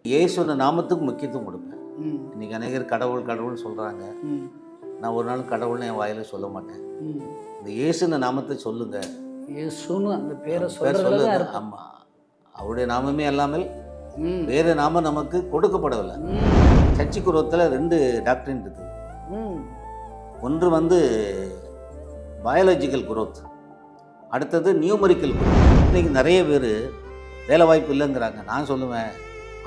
இயேசுன நாமத்துக்கு முக்கியத்துவம் கொடுப்பேன். ம் இன்றைக்கி அநேகர் கடவுள் கடவுள்னு சொல்கிறாங்க. ம் நான் ஒரு நாள் கடவுள்னு என் வாயில் சொல்ல மாட்டேன். ம் இந்த இயேசுன நாமத்தை சொல்லுங்கள். இயேசுன்னு அந்த பேரை பேர் சொல்கிறதுல சொல்லுங்க. தான் இருக்கும். ஆமாம், அவருடைய நாமமே அல்லாமல் ம் வேறு நாமம் நமக்கு கொடுக்கப்படவில்லை. சர்ச்சு குரோத்தில் 2 டாக்டரின் இருக்குது. ம் ஒன்று வந்து பயாலஜிக்கல் குரோத், அடுத்தது நியூமரிக்கல் குரோத். இன்றைக்கி நிறைய பேர் வேலை வாய்ப்பு இல்லைங்கிறாங்க. நான் சொல்லுவேன்,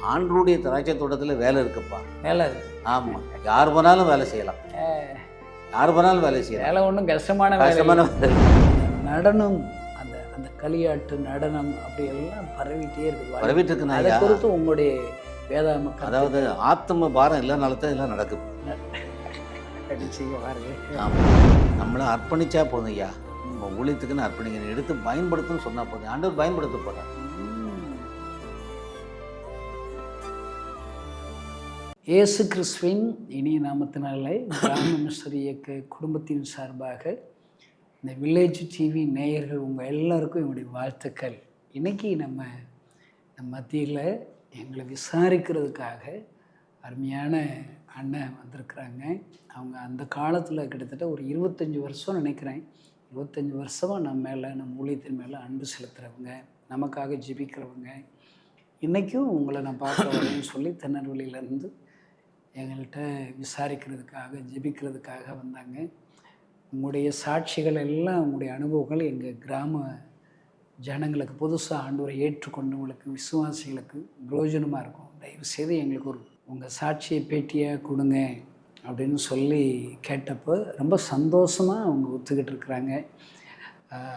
ஆண்டருடைய திராட்சை தோட்டத்தில் வேலை இருக்குப்பா. வேலை இருக்கு. ஆமாம், யார் போனாலும் வேலை செய்யலாம், யார் போனாலும் வேலை செய்யலாம். வேலை ஒன்றும் கஷ்டமான வேலை கஷ்டமான வேலை. நடனம், அந்த அந்த களியாட்டு நடனம் அப்படியெல்லாம் பரவிட்டே இருக்குது. பரவிட்டு இருக்குண்ணா அதை ஐயா. குறித்து உங்களுடைய வேதாம அதாவது ஆத்ம பாரம் இல்லைனால தான் இதெல்லாம் நடக்குது. பாருங்க. ஆமாம், நம்மளை அர்ப்பணிச்சா போதும் ஐயா. நம்ம ஊழியத்துக்குன்னு அர்ப்பணிங்க, எடுத்து பயன்படுத்துன்னு சொன்னால் போதும். ஆண்டவர் பயன்படுத்த போகிறார். இயேசு கிறிஸ்துவின் இனிய நாமத்தினாலே கிராம மிஷனரி இயக்க குடும்பத்தின் சார்பாக இந்த வில்லேஜ் டிவி நேயர்கள் உங்கள் எல்லாருக்கும் என்னுடைய வாழ்த்துக்கள். இன்றைக்கி நம்ம மத்தியில் எங்களை விசாரிக்கிறதுக்காக அருமையான அண்ணன் வந்திருக்கிறாங்க. அவங்க அந்த காலத்தில் கிட்டத்தட்ட ஒரு 25 வருஷம் நினைக்கிறேன், 25 வருஷமாக நம்ம மேலே, நம்ம ஊழியத்தின் மேலே அன்பு செலுத்துகிறவங்க, நமக்காக ஜெபிக்கிறவங்க. இன்றைக்கும் உங்களை நான் பார்க்க வரேன்னு சொல்லி திருநெல்வேலியிலேருந்து எங்கள்கிட்ட விசாரிக்கிறதுக்காக ஜெபிக்கிறதுக்காக வந்தாங்க. உங்களுடைய சாட்சிகள் எல்லாம், உங்களுடைய அனுபவங்கள் எங்கள் கிராம ஜனங்களுக்கு, புதுசாக ஆண்டவரை ஏற்றுக்கொண்டவங்களுக்கு, விசுவாசிகளுக்கு பிரயோஜனமாக இருக்கும். தயவுசெய்து எங்களுக்கு உங்கள் சாட்சியை பேட்டியாக கொடுங்க அப்படின்னு சொல்லி கேட்டப்போ ரொம்ப சந்தோஷமாக அவங்க ஒத்துக்கிட்டு இருக்கிறாங்க.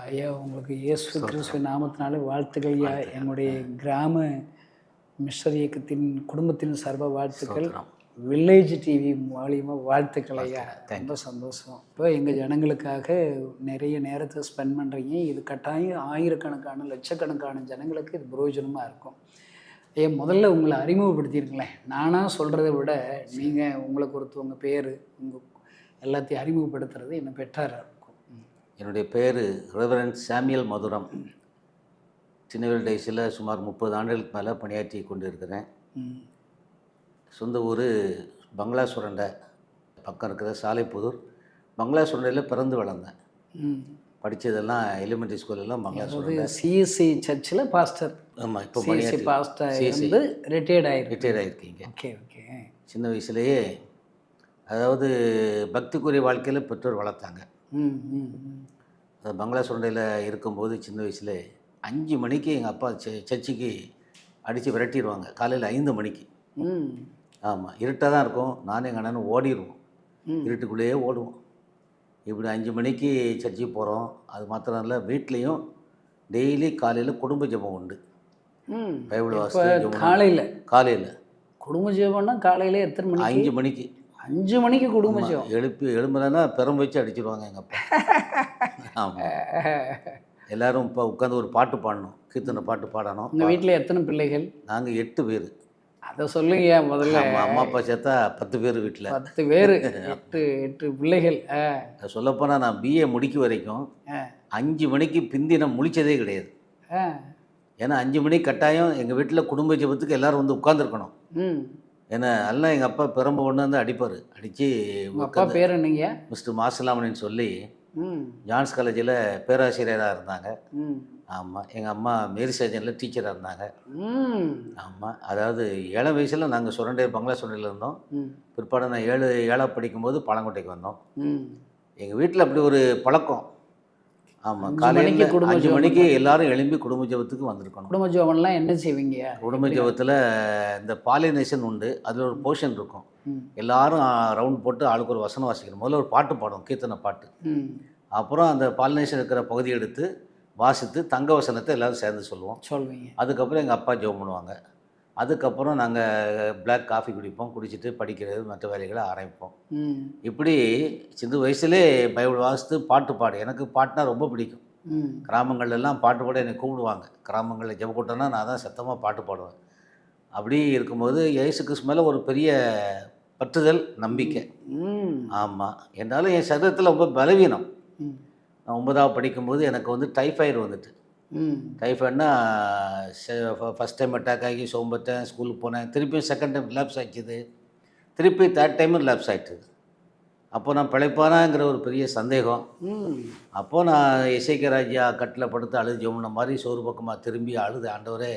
ஐயா, உங்களுக்கு இயேசு கிறிஸ்துவின் நாமத்தினாலே வாழ்த்துக்கள் ஐயா. என்னுடைய கிராம மிஷனரி இயக்கத்தின் குடும்பத்தின் சார்பாக வாழ்த்துக்கள். வில்லேஜ் டிவி மூலியமாக வாழ்த்துக்கள் ஐயா. ரொம்ப சந்தோஷம். இப்போ எங்கள் ஜனங்களுக்காக நிறைய நேரத்தை ஸ்பெண்ட் பண்ணுறீங்க. இது கட்டாயம் ஆயிரக்கணக்கான லட்சக்கணக்கான ஜனங்களுக்கு இது பிரயோஜனமாக இருக்கும். ஏன் முதல்ல உங்களை அறிமுகப்படுத்தியிருங்களேன். நானாக சொல்கிறத விட நீங்கள் உங்களுக்கு ஒருத்தவங்க பேர், உங்கள் எல்லாத்தையும் அறிமுகப்படுத்துறது என்ன பெட்டராக இருக்கும். என்னுடைய பேர் ரெவரண்ட் சாமியல் மதுரம். சின்னவேல் டேஸில் சுமார் 30 ஆண்டுகளுக்கு மேலே பணியாற்றி கொண்டு இருக்கிறேன். சொந்த ஊர் பங்களா சுரண்டை பக்கம் இருக்கிற சாலைப்புதூர். பங்களா சுரண்டையில் பிறந்து வளர்ந்தேன். படித்ததெல்லாம் எலிமெண்ட்ரி ஸ்கூலெல்லாம் பங்களா சுரண்டை. சிஎஸ்சி சர்ச்சில் பாஸ்டர். ஆமாம், இப்போ சிஎஸ்சி பாஸ்டர் இருந்து ரிட்டையர்ட் ஆகிருக்கீங்க. Okay okay. சின்ன வயசுலேயே, அதாவது பக்திக்குரிய வாழ்க்கையில் பெற்றோர் வளர்த்தாங்க. அது பங்களா சுரண்டையில் இருக்கும்போது சின்ன வயசில் 5 மணிக்கு எங்கள் அப்பா சர்ச்சுக்கு அடித்து விரட்டிடுவாங்க. காலையில் 5 மணிக்கு. ஆமாம், இருட்டாக தான் இருக்கும். நானும் எங்கள் அண்ணனும் ஓடிடுவோம், இருட்டுக்குள்ளேயே ஓடுவோம். இப்படி 5 மணிக்கு சர்ச்சுக்கு போகிறோம். அது மாத்திரம் இல்லை, வீட்லேயும் டெய்லி காலையில் குடும்ப ஜெபம் உண்டு. பைபிள் வாசித்து காலையில் குடும்ப ஜெபம்னா காலையில் எத்தனை மணிக்கு? 5 மணிக்கு. 5 மணிக்கு குடும்ப ஜெபம். எழும்புனா பெரம் வச்சு அடிச்சிடுவாங்க எங்கள் அப்பா. ஆமாம், எல்லோரும் இப்போ உட்காந்து ஒரு பாட்டு பாடணும், கீர்த்தனை பாட்டு பாடணும். உங்கள் வீட்டில் எத்தனை பிள்ளைகள்? நாங்கள் 8 பேர். அதை சொல்லுங்க முதல்ல. அம்மா அப்பா சேர்த்தா 10 பேர் வீட்டில். 10 பேர், 8 பிள்ளைகள். சொல்லப்போனால் நான் பிஏ முடிக்க வரைக்கும் 5 மணிக்கு பிந்தி நான் முழிச்சதே கிடையாது. ஏன்னா 5 மணிக்கு கட்டாயம் எங்கள் வீட்டில் குடும்ப ஜெபத்துக்கு எல்லோரும் வந்து உட்காந்துருக்கணும். ஏன்னா எல்லாம் எங்கள் அப்பா பெரம்பு ஒன்று வந்து அடிப்பார். அடித்து, அப்பா பேர் என்னங்க? மிஸ்டர் மாசலாமணின்னு சொல்லி ஜான்ஸ் காலேஜில் பேராசிரியராக இருந்தாங்க. ஆமாம், எங்கள் அம்மா மேரி சர்ஜனில் டீச்சராக இருந்தாங்க. ஆமாம், அதாவது 7 வயசில் நாங்கள் சுரண்டை பங்களா சுரண்டையில் இருந்தோம். பிற்பாடு நான் 7ஆவது படிக்கும்போது பாலங்கோட்டைக்கு வந்தோம். எங்கள் வீட்டில் அப்படி ஒரு பழக்கம். ஆமாம், காலையில் 5 மணிக்கு எல்லோரும் எழும்பி குடும்ப ஜெபத்துக்கு வந்திருக்கணும். குடும்ப ஜெபம்லாம் என்ன செய்வீங்க? குடும்ப ஜெபத்தில் இந்த பாலினேஷன் உண்டு. அதில் ஒரு போர்ஷன் இருக்கும். எல்லோரும் ரவுண்ட் போட்டு ஆளுக்கு ஒரு வசனம் வாசிக்கணும். முதல்ல ஒரு பாட்டு பாடும், கீர்த்தனை பாட்டு. அப்புறம் அந்த பாலினேஷன் இருக்கிற பகுதியை எடுத்து வாசித்து தங்க வசனத்தை எல்லோரும் சேர்ந்து சொல்லுவீங்க. அதுக்கப்புறம் எங்கள் அப்பா ஜெபம் பண்ணுவாங்க. அதுக்கப்புறம் நாங்கள் பிளாக் காஃபி குடிப்போம். குடிச்சிட்டு படிக்கிறது, மற்ற வேலைகளை ஆரம்பிப்போம். இப்படி சின்ன வயசுலே பைபிள் வாசித்து பாட்டு பாடு. எனக்கு பாட்டுனா ரொம்ப பிடிக்கும். கிராமங்கள்லாம் பாட்டு பாட என்னை கூப்பிடுவாங்க. கிராமங்களில் ஜெப கூட்டம்னா நான் தான் சத்தமாக பாட்டு பாடுவேன். அப்படி இருக்கும்போது இயேசு கிறிஸ்து மேலே ஒரு பெரிய பற்றுதல், நம்பிக்கை. ஆமாம், என்னாலும் என் சரீரத்தில் ரொம்ப பலவீனம். நான் 9ஆவது படிக்கும்போது எனக்கு வந்து டைஃபாய்டு வந்துட்டு. டைஃபாய்டுனா ஃபஸ்ட் டைம் அட்டாக் ஆகி சோம்பட்டேன், ஸ்கூலுக்கு போனேன், திருப்பியும் செகண்ட் டைம் ரிலாப்ஸ் ஆகிடுது, திருப்பி தேர்ட் டைமும் ரிலாப்ஸ் ஆகிட்டுது. அப்போ நான் பிழைப்பானாங்கிற ஒரு பெரிய சந்தேகம். அப்போது நான் இசைக்க ராஜா கட்டில் படுத்து அழுது ஜெபம் மாதிரி சோறு பக்கமாக திரும்பி அழுது, ஆண்டவரே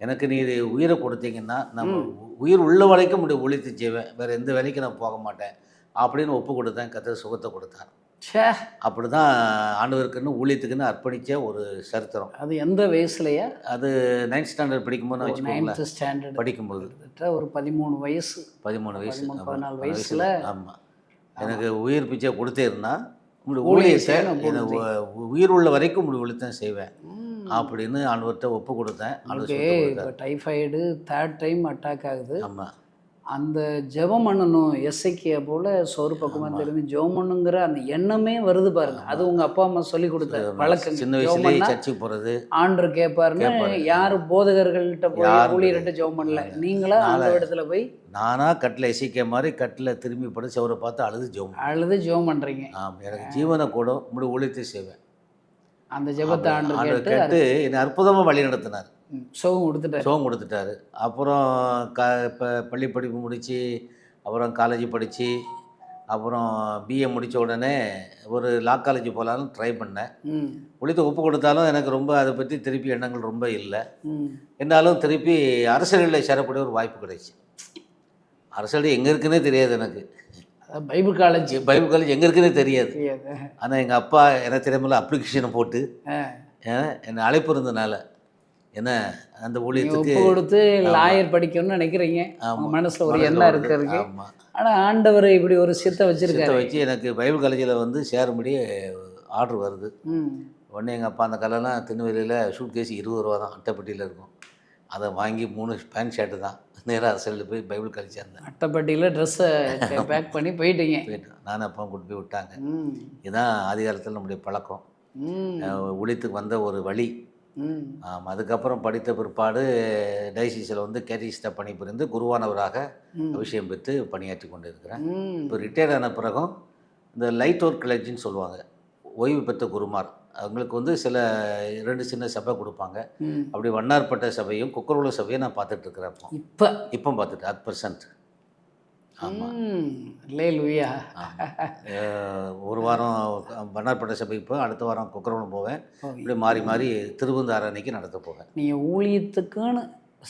எனக்கு நீ உயிரை கொடுத்தீங்கன்னா நம்ம உயிர் உள்ள வரைக்கும் முடிவு ஒழித்து செய்வேன், வேறு எந்த வேலைக்கும் நான் போக மாட்டேன் அப்படின்னு ஒப்பு கொடுத்தேன். கர்த்தர் சுகத்தை கொடுத்தார். அப்படி தான் ஆண்டவருக்குன்னு ஊழியத்துக்குன்னு அர்ப்பணித்த ஒரு சரித்திரம். அது எந்த வயசுலையா? அது 9th ஸ்டாண்டர்ட் படிக்கும்போது வச்சுக்கோங்களேன். 9th ஸ்டாண்டர்ட் படிக்கும்போது ஒரு 13 வயசு 14 வயசுல. ஆமாம், எனக்கு உயிர் பிச்சை கொடுத்தே இருந்தால் உங்களுடைய ஊழியத்தை எனக்கு உயிர் உள்ள வரைக்கும் உங்களுடைய ஊழியத்தான் செய்வேன் அப்படின்னு ஆண்டவர்கிட்ட ஒப்பு கொடுத்தேன். இப்போ டைஃபாய்டு தேர்ட் டைம் அட்டாக் ஆகுது. ஆமாம், அந்த ஜெபம் பண்ணணும், எஸ்ஐக்கிய போல் சோறு பக்கமாக திரும்பி ஜெபம் பண்ணுங்கிற அந்த எண்ணமே வருது பாருங்க. அது உங்கள் அப்பா அம்மா சொல்லி கொடுத்த பழக்கம். சின்ன வயசுலேயே சர்ச்சுக்கு போகிறது, ஆண்டர் கேட்பாருன்னு யார் போதகர்கள்ட்ட போய் ஊழியர்கிட்ட ஜெபம் பண்ணல, நீங்களா அந்த இடத்துல போய் நானாக கட்டில் இசைக்க மாதிரி கட்டில் திரும்பி படுத்து அவரை பார்த்து அழுது ஜெபம் பண்ணுறீங்க. ஆமாம், எனக்கு ஜீவனை கூட உங்களுடைய ஊழியத்தை செய்வேன். அந்த ஜெபத்தை ஆண்டர் கேட்டு என்னை அற்புதமாக வழி நடத்தினார். சோகம் கொடுத்துட்டாரு. அப்புறம் இப்போ பள்ளி படிப்பு முடித்து அப்புறம் காலேஜ் படித்து அப்புறம் பிஏ முடித்த உடனே ஒரு லா காலேஜ் போகலான்னு ட்ரை பண்ணேன். ஒழித்து ஒப்பு கொடுத்தாலும் எனக்கு ரொம்ப அதை பற்றி திருப்பி எண்ணங்கள் ரொம்ப இல்லை. என்னாலும் திருப்பி அரசியலில் சேரக்கூடிய ஒரு வாய்ப்பு கிடைச்சி. அரசியல் எங்கே இருக்குன்னே தெரியாது எனக்கு. பைபிள் காலேஜ் எங்கே இருக்குன்னே தெரியாது. ஆனால் எங்கள் அப்பா எனக்கு தெரியாமல் அப்ளிகேஷனை போட்டு என்னை அழைப்பு இருந்தனால என்ன அந்த ஊழியத்துக்கு கொடுத்து லாயர் படிக்கணும்னு நினைக்கிறீங்க. மனசில் ஒரு எண்ணம் இருக்கிறது. ஆனால் ஆண்டவர் இப்படி ஒரு சித்தை வச்சு எனக்கு பைபிள் காலேஜில் வந்து சேரும்படி ஆர்டர் வருது. உடனே எங்கள் அப்பா அந்த கலெல்லாம் திருநெல்வேலியில் ஷூட் கேஸ் 20 ரூபா தான், அட்டைப்பட்டியில் இருக்கும். அதை வாங்கி 3 பேண்ட் ஷர்ட்டு தான் நேராக அரசியலில் போய் பைபிள் காலேஜ் சேர்ந்தேன். அட்டைப்பட்டியில் ட்ரெஸ்ஸை பேக் பண்ணி போயிட்டேன். நானும் அப்பா கூட்டு போய் விட்டாங்க. இதுதான் ஆதி காலத்தில் நம்முடைய பழக்கம், ஊழியத்துக்கு வந்த ஒரு வழி. அதுக்கப்புறம் படித்த பிற்பாடு டைசிஸில் வந்து கேட்டகிஸ்டாக பணிபுரிந்து குருவானவராக அபிஷேகம் பெற்று பணியாற்றி கொண்டு இருக்கிறேன். இப்போ ரிட்டையர்ட் ஆன பிறகும் இந்த லைட் ஒர்க் காலேஜ்னு சொல்லுவாங்க, ஓய்வு பெற்ற குருமார், அவங்களுக்கு வந்து 2 சின்ன சபை கொடுப்பாங்க. அப்படி வண்ணார்பட்ட சபையும் குக்கரோல சபையும் நான் பார்த்துட்ருக்கிறேன். இப்போ பார்த்துட்டு அட் பர்சன்ட். ஆமாம், அல்லேலூயா. ஒரு வாரம் வண்ணார்பட்ட சபைக்கு போய் அடுத்த வாரம் குக்கரோலம் போவேன். இப்படி மாறி மாறி திருவந்தாறு அன்னைக்கு நடத்த போவேன். நீங்கள் ஊழியத்துக்குன்னு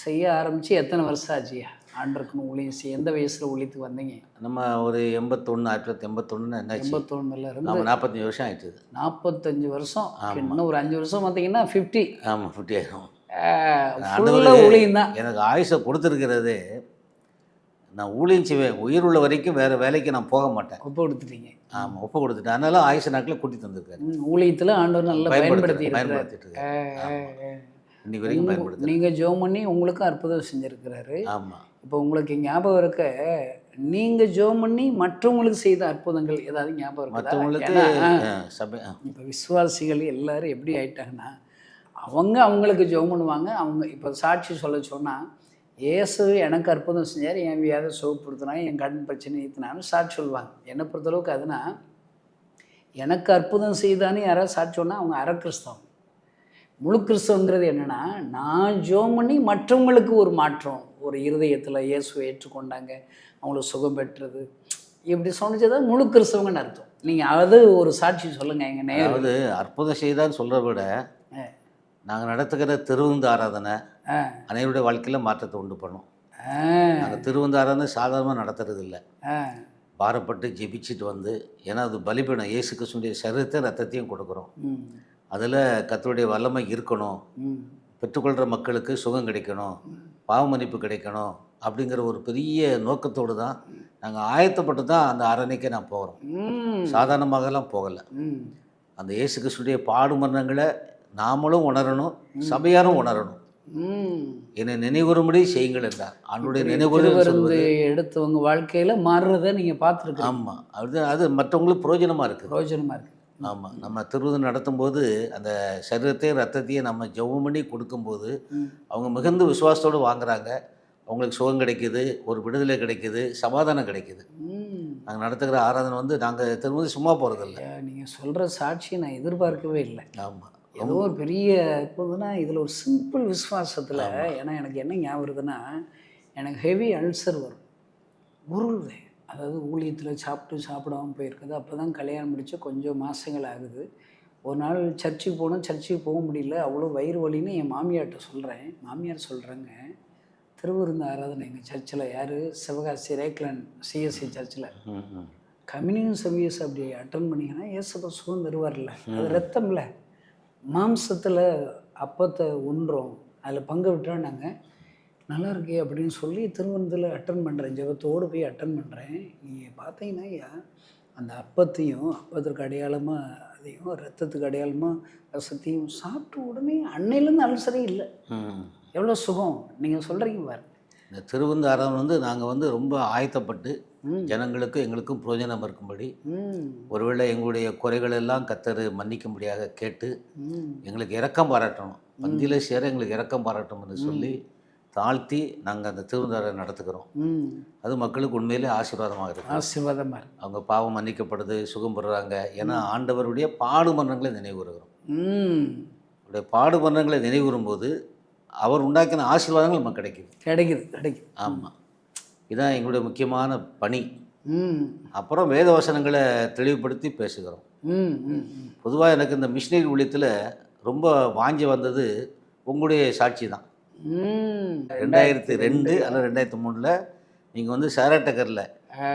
செய்ய ஆரம்பித்து எத்தனை வருஷம் ஆச்சியா? ஆண்டருக்குன்னு ஊழியம் செய்ய எந்த வயசில் ஊழியத்துக்கு வந்தீங்க? நம்ம ஒரு 1981 என்னாச்சு? 81 இருந்து நம்ம 45 வருஷம் ஆயிடுச்சு. 45 வருஷம். இன்னும் ஒரு 5 வருஷம் பார்த்தீங்கன்னா 50. ஆமாம், 50 ஆகும். ஊழியம் தான் எனக்கு ஆயுஷை கொடுத்துருக்கிறது. நான் ஊழியம் செய்வேன், உயிர் உள்ள வரைக்கும் வேறு வேலைக்கு நான் போக மாட்டேன். ஒப்பு கொடுத்துட்டீங்க. ஆமாம், ஒப்பு கொடுத்துட்டேன். அதனால ஆயுஷ நாட்களில் கூட்டி தந்திருக்காரு. ஊழியத்தில் ஆண்டவர் நல்லா பயன்படுத்திட்டு இன்னைக்கு வரைக்கும் பயன்படுத்தி நீங்கள் ஜெபம் பண்ணி உங்களுக்கும் அற்புதம் செஞ்சுருக்கிறாரு. ஆமாம், இப்போ உங்களுக்கு ஞாபகம் இருக்க நீங்கள் ஜெபம் பண்ணி மற்றவங்களுக்கு செய்த அற்புதங்கள் ஏதாவது ஞாபகம் இருக்கு? மற்றவங்களுக்கு சபை இப்போ விசுவாசிகள் எல்லோரும் எப்படி ஆயிட்டாங்கன்னா அவங்களுக்கு ஜெபம் பண்ணுவாங்க. அவங்க இப்போ சாட்சி சொல்ல சொன்னால் இயேசு எனக்கு அற்புதம் செஞ்சார், என் வியாதை சுகப்படுத்தினா, என் கடன் பிரச்சனை நீத்தினான்னு சாட்சி சொல்லுவாங்க. என்னை பொறுத்தளவுக்கு அதுனா எனக்கு அற்புதம் செய்தான்னு யாராவது சாட்சி சொன்னால் அவங்க அரை கிறிஸ்தவம். முழு கிறிஸ்தவங்கிறது என்னென்னா, நான் ஜெபம் பண்ணி மற்றவங்களுக்கு ஒரு மாற்றம், ஒரு இருதயத்தில் இயேசுவை ஏற்றுக்கொண்டாங்க, அவங்களுக்கு சுகம் பெற்றது, இப்படி சொன்னதான் முழு கிறிஸ்தவங்கன்னு அர்த்தம். நீங்கள் அது ஒரு சாட்சி சொல்லுங்கள். எங்கள் நேரம் அற்புதம் செய்தான்னு சொல்கிறத விட நாங்கள் நடத்துகிற திருவிருந்து ஆராதனை அனைவருடைய வாழ்க்கையில் மாற்றத்தை உண்டு பண்ணும். நாங்கள் திருவிருந்து ஆராதனை சாதாரணமாக நடத்துறது இல்லை. பாரப்பட்டு ஜெபிச்சுட்டு வந்து, ஏன்னா அது பலிபீடம், இயேசு கிறிஸ்துவினுடைய சரீரத்தை ரத்தத்தையும் கொடுக்குறோம். அதில் கர்த்தருடைய வல்லமை இருக்கணும், பெற்றுக்கொள்கிற மக்களுக்கு சுகம் கிடைக்கணும், பாவ மன்னிப்பு கிடைக்கணும் அப்படிங்கிற ஒரு பெரிய நோக்கத்தோடு தான் நாங்கள் ஆயத்தப்பட்டு தான் அந்த அரணைக்கே நான் போகிறோம். சாதாரணமாகலாம் போகலை. அந்த இயேசு கிறிஸ்துவினுடைய பாடு மரணங்களை நாமளும் உணரணும், சபையாரும் உணரணும். என்னை நினைவுறும்படி செய்யுங்கள் என்றார். அவனுடைய நினைவுறு எடுத்தவங்க வாழ்க்கையில் மாறுறதை நீங்கள் பார்த்துருக்கீங்க. ஆமாம், அது மற்றவங்களுக்கு பிரயோஜனமாக இருக்குது. ஆமாம், நம்ம திருவிழா நடத்தும்போது அந்த சரீரத்தையும் ரத்தத்தையும் நம்ம ஜெபம் பண்ணி கொடுக்கும்போது அவங்க மிகுந்த விசுவாசத்தோடு வாங்குறாங்க. அவங்களுக்கு சுகம் கிடைக்கிது, ஒரு விடுதலை கிடைக்கிது, சமாதானம் கிடைக்கிது. நாங்கள் நடத்துகிற ஆராதனை வந்து நாங்கள் திரும்ப சும்மா போகிறதில்ல. நீங்கள் சொல்கிற சாட்சியை நான் எதிர்பார்க்கவே இல்லை. ஆமாம், ஏதோ ஒரு பெரிய இப்போதுன்னா இதில் ஒரு சிம்பிள் விசுவாசத்தில், ஏன்னா எனக்கு என்ன ஞாபகம் வருதுன்னா, எனக்கு ஹெவி அல்சர் வரும், உருள்வேன். அதாவது ஊழியத்தில் சாப்பிடாமல் போயிருக்குது. அப்போ தான் கல்யாணம் முடிச்சு கொஞ்சம் மாதங்கள் ஆகுது. ஒரு நாள் சர்ச்சுக்கு போனோம், சர்ச்சுக்கு போக முடியல, அவ்வளோ வயிறு வலின்னு என் மாமியார்கிட்ட சொல்கிறேன். மாமியார் சொல்கிறாங்க, திருவிருந்து ஆராதனை எங்கள் சர்ச்சில், யார், சிவகாசி ரேக்லன் சிஎஸ்சி சர்ச்சில் கம்யூனியன் சர்வீஸ் அப்படி அட்டன் பண்ணிங்கன்னா ஏசப்பா சுகம் தருவார்ல, அது ரத்தம்ல, மாம்சத்தில் அப்பத்தை உண்றோம், அதில் பங்கு விட்டுறோம் நாங்கள், நல்லா இருக்கே அப்படின்னு சொல்லி திருவிருந்தில் அட்டன் பண்ணுறேன், ஜெபத்தோடு போய் அட்டன் பண்ணுறேன். நீங்கள் பார்த்தீங்கன்னா ஐயா, அந்த அப்பத்தையும் அப்பத்திற்கு அடையாளமாக அதையும் ரத்தத்துக்கு அடையாளமாக ரசத்தையும் சாப்பிட்ட உடனே அன்னையிலேருந்து அல்சரே இல்லை. எவ்வளோ சுகம் நீங்கள் சொல்கிறீங்க பாருங்க. இந்த திருவிருந்து ஆராதனை வந்து நாங்கள் வந்து ரொம்ப ஆயத்தப்பட்டு ஜனங்களுக்கு எங்களுக்கும் பிரயோஜனம் இருக்கும்படி, ஒருவேளை எங்களுடைய குறைகள் எல்லாம் கர்த்தர் மன்னிக்கும்படியாக கேட்டு எங்களுக்கு இரக்கம் பாராட்டணும், பந்தியில் சேர எங்களுக்கு இரக்கம் பாராட்டணும்னு சொல்லி தாழ்த்தி நாங்கள் அந்த திருவிருந்தாரை நடத்துக்கிறோம். அது மக்களுக்கு உண்மையிலே ஆசீர்வாதமாக இருக்குது. ஆசீர்வாதமாக இருக்கு. அவங்க பாவம் மன்னிக்கப்படுது, சுகம் பெறுறாங்க. ஏன்னா ஆண்டவருடைய பாடுமன்றங்களை நினைவுறுகிறோம். அவருடைய பாடுமன்றங்களை நினைவுறும்போது அவர் உண்டாக்கின ஆசீர்வாதங்கள் நமக்கு கிடைக்குது. ஆமாம், இதுதான் எங்களுடைய முக்கியமான பணி. அப்புறம் வேத வசனங்களை தெளிவுபடுத்தி பேசுகிறோம். பொதுவாக எனக்கு இந்த மிஷினரி ஊழியத்தில் ரொம்ப வாஞ்சி வந்தது உங்களுடைய சாட்சி தான். 2002 அல்லது 2003 நீங்கள் வந்து சாராட்டக்கரில்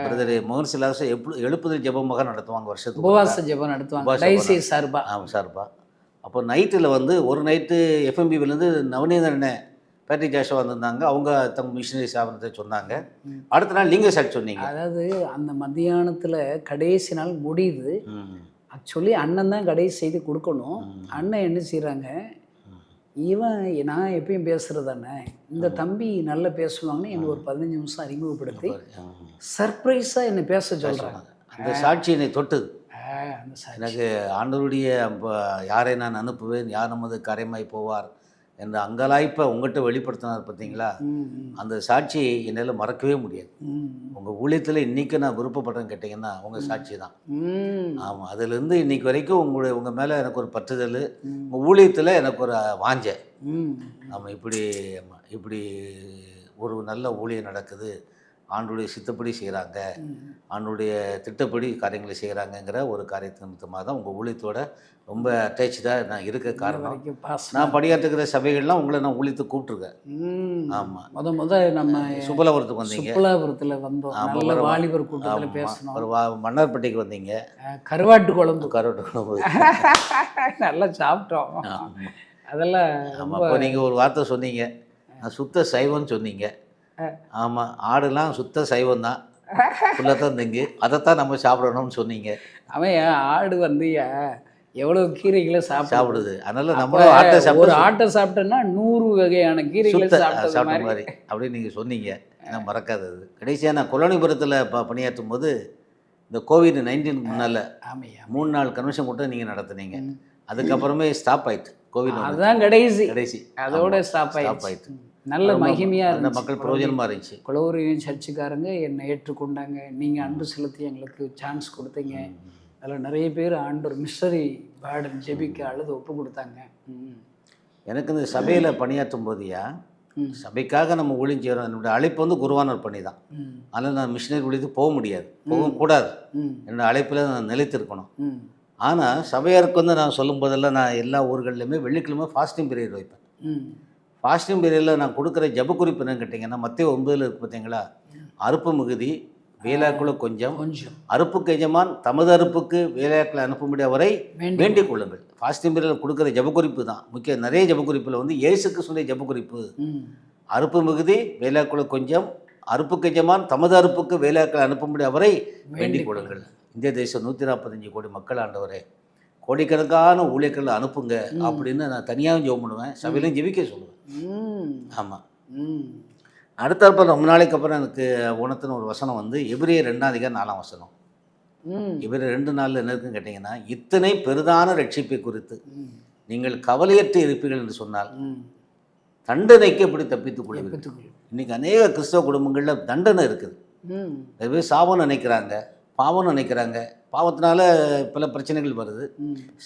பிரதர் மோகன் சிலாச எழுப்புதல் ஜெபமாக நடத்துவாங்க, வருஷத்துக்கு உபவாச ஜெபம் நடத்துவாங்க சார்பா. ஆமாம் சார்பா. அப்போ நைட்டில் வந்து ஒரு நைட்டு எஃப்எம்பிவிலேருந்து நவநீதன் பேட்ரிக் ஜாஷுவா வந்திருந்தாங்க. அவங்க தங்க மிஷினரி ஸ்தாபனத்தை சொன்னாங்க. அடுத்த நாள் நீங்கள் சாட்சி சொன்னீங்க. அதாவது அந்த மத்தியானத்தில் கடைசி நாள் முடியுது. ஆக்சுவலி அண்ணன் தான் கடைசி செய்தி கொடுக்கணும். அண்ணன் என்ன செய்கிறாங்க, இவன் நான் எப்பயும் பேசுகிறதானே, இந்த தம்பி நல்லா பேசுவாங்கன்னு என்னை ஒரு 15 நிமிஷம் அறிமுகப்படுத்தி சர்ப்ரைஸாக என்னை பேச சொல்கிறாங்க. அந்த சாட்சி என்னை தொட்டுது. எனக்கு ஆண்டவருடைய யாரை நான் அனுப்புவேன், யார் நமது கரைமாய் போவார் என்ற அங்கலாய்ப்பை உங்கள்கிட்ட வெளிப்படுத்தினார் பார்த்தீங்களா, அந்த சாட்சி என்னால் மறக்கவே முடியாது. உங்கள் ஊழியத்தில் இன்றைக்கி நான் விருப்பப்படுறேன்னு கேட்டிங்கன்னா உங்கள் சாட்சி தான். ஆமாம், அதுலேருந்து இன்றைக்கி வரைக்கும் உங்கள் மேலே எனக்கு ஒரு பற்றுதல், உங்கள் ஊழியத்தில் எனக்கு ஒரு வாஞ்சை. ஆமாம், இப்படி ஒரு நல்ல ஊழியம் நடக்குது, ஆண்டுடைய சித்தப்படி செய்கிறாங்க, ஆண்டுடைய திட்டப்படி காரியங்களை செய்கிறாங்கங்கிற ஒரு காரியத்து நிமித்தமாக தான் உங்கள் ஊழியத்தோட ரொம்ப அட்டாச்சாக நான் இருக்க காரணம். நான் பணியாற்றுகிற சபைகள்லாம் உங்களை நான் ஊழியத்துக்கு கூப்பிட்ருக்கேன். ஆமாம், முத நம்ம சுப்பலாபுரத்துக்கு வந்தீங்க, சுப்பலாபுரத்தில் வந்தோம், வாலிபர் கூட்டத்தில் பேசணும், ஒரு மன்னார்பட்டிக்கு வந்தீங்க, கருவாட்டு குழம்பு நல்லா சாப்பிட்டோம். அதெல்லாம் அப்போ நீங்கள் ஒரு வார்த்தை சொன்னீங்க, நான் சுத்த சைவம்னு சொன்னீங்க. ஆமாம், ஆடுலாம் சுத்த சைவம் தான், புள்ளத்தான் திங்கு, அதைத்தான் நம்ம சாப்பிடணும்னு சொன்னீங்க. அவன் ஆடு வந்து எவ்வளோ கீரைகளை சாப்பிடுது, அதனால நம்மளும் ஆட்டை சாப்பிட்டோன்னா 100 வகையான கீரைகளை சாப்பிட்ட மாதிரி அப்படின்னு நீங்கள் சொன்னீங்க. நான் மறக்காதது. கடைசியாக நான் கொலோனிபுரத்தில் பணியாற்றும் போது இந்த COVID-19 முன்னால் 3 நாள் கன்வென்ஷன் கூட்டம் நீங்கள் நடத்துனீங்க. அதுக்கப்புறமே ஸ்டாப் ஆயிட்டு கோவிட். அதுதான் கடைசி அதோட ஸ்டாப் ஆயிட்டு. நல்ல மகிமையாக இருந்த மக்கள் பிரயோஜனமாக இருந்துச்சு. குளவரையும் சர்ச்சுக்காரங்க என்னை ஏற்றுக்கொண்டாங்க. நீங்கள் அன்பு செலுத்தி எங்களுக்கு சான்ஸ் கொடுத்தீங்க. அதில் நிறைய பேர் ஆண்டவர் மிஷனரி கார்டன் ஜெபிக்க அழுது ஒப்பு கொடுத்தாங்க. எனக்கு இந்த சபையில் பணியாற்றும் போதியா, சபைக்காக நம்ம ஊழியம் செய்கிறோம். என்னுடைய அழைப்பு வந்து குருவானவர் பணி தான். அதனால் நான் மிஷினரி ஊழியத்துக்கு போக முடியாது, போகக்கூடாது. என்னோடய அழைப்பில் நான் நிலைத்திருக்கணும். ஆனால் சபையாருக்கு வந்து நான் சொல்லும் போதெல்லாம் நான் எல்லா ஊர்கள்லையுமே வெள்ளிக்கிழமை ஃபாஸ்டிங் பீரியட் வைப்பேன். ஃபாஸ்டிங் பீரியடில் நான் கொடுக்குற ஜப குறிப்பு என்னன்னு கேட்டிங்கன்னா, மத்திய 9 இருக்குது பார்த்தீங்களா, அறுப்பு மிகுதி வேலையாட்குள்ள கொஞ்சம், அறுப்புக்கு எஜமான் தமது அறுப்புக்கு வேலையாட்களை அனுப்பும்படி அவரை வேண்டிக் கொள்ளுங்கள். ஃபாஸ்டிங் பீரியடில் கொடுக்குற ஜப குறிப்பு தான் முக்கியம். நிறைய ஜப குறிப்பில் வந்து இயேசுக்கு சொல்லிய ஜப குறிப்பு, அறுப்பு மிகுதி வேலையாட்குள்ள கொஞ்சம், அறுப்புக்கு எஜமான் தமது அறுப்புக்கு வேலையாட்களை அனுப்பும்படி அவரை வேண்டிக் கொள்ளுங்கள். இந்திய தேசம் 145 கோடி மக்கள் ஆண்டவரே, கோடிக்கணக்கான ஊழியர்களை அனுப்புங்க அப்படின்னு நான் தனியாகவும் ஜெபம் பண்ணுவேன், சபையிலையும் ஜெபிக்க சொல்லுவேன். ஆமாம், அடுத்தப்ப ரொம்ப நாளைக்கு அப்புறம் எனக்கு உணர்த்தின ஒரு வசனம் வந்து எபிரேயர் 2:4. எபிரேயர் 2:4 என்ன இருக்குன்னு கேட்டிங்கன்னா, இத்தனை பெரிதான ரட்சிப்பை குறித்து நீங்கள் கவலையற்று இருப்பீர்கள் என்று சொன்னால் தண்டனைக்கு எப்படி தப்பித்துக் கொள்வீர்கள். இன்றைக்கி அநேக கிறிஸ்தவ குடும்பங்களில் தண்டனை இருக்குது. நிறைய பேர் சாபம் நினைக்கிறாங்க, பாவம் நினைக்கிறாங்க, பாவத்தினால பல பிரச்சனைகள் வருது,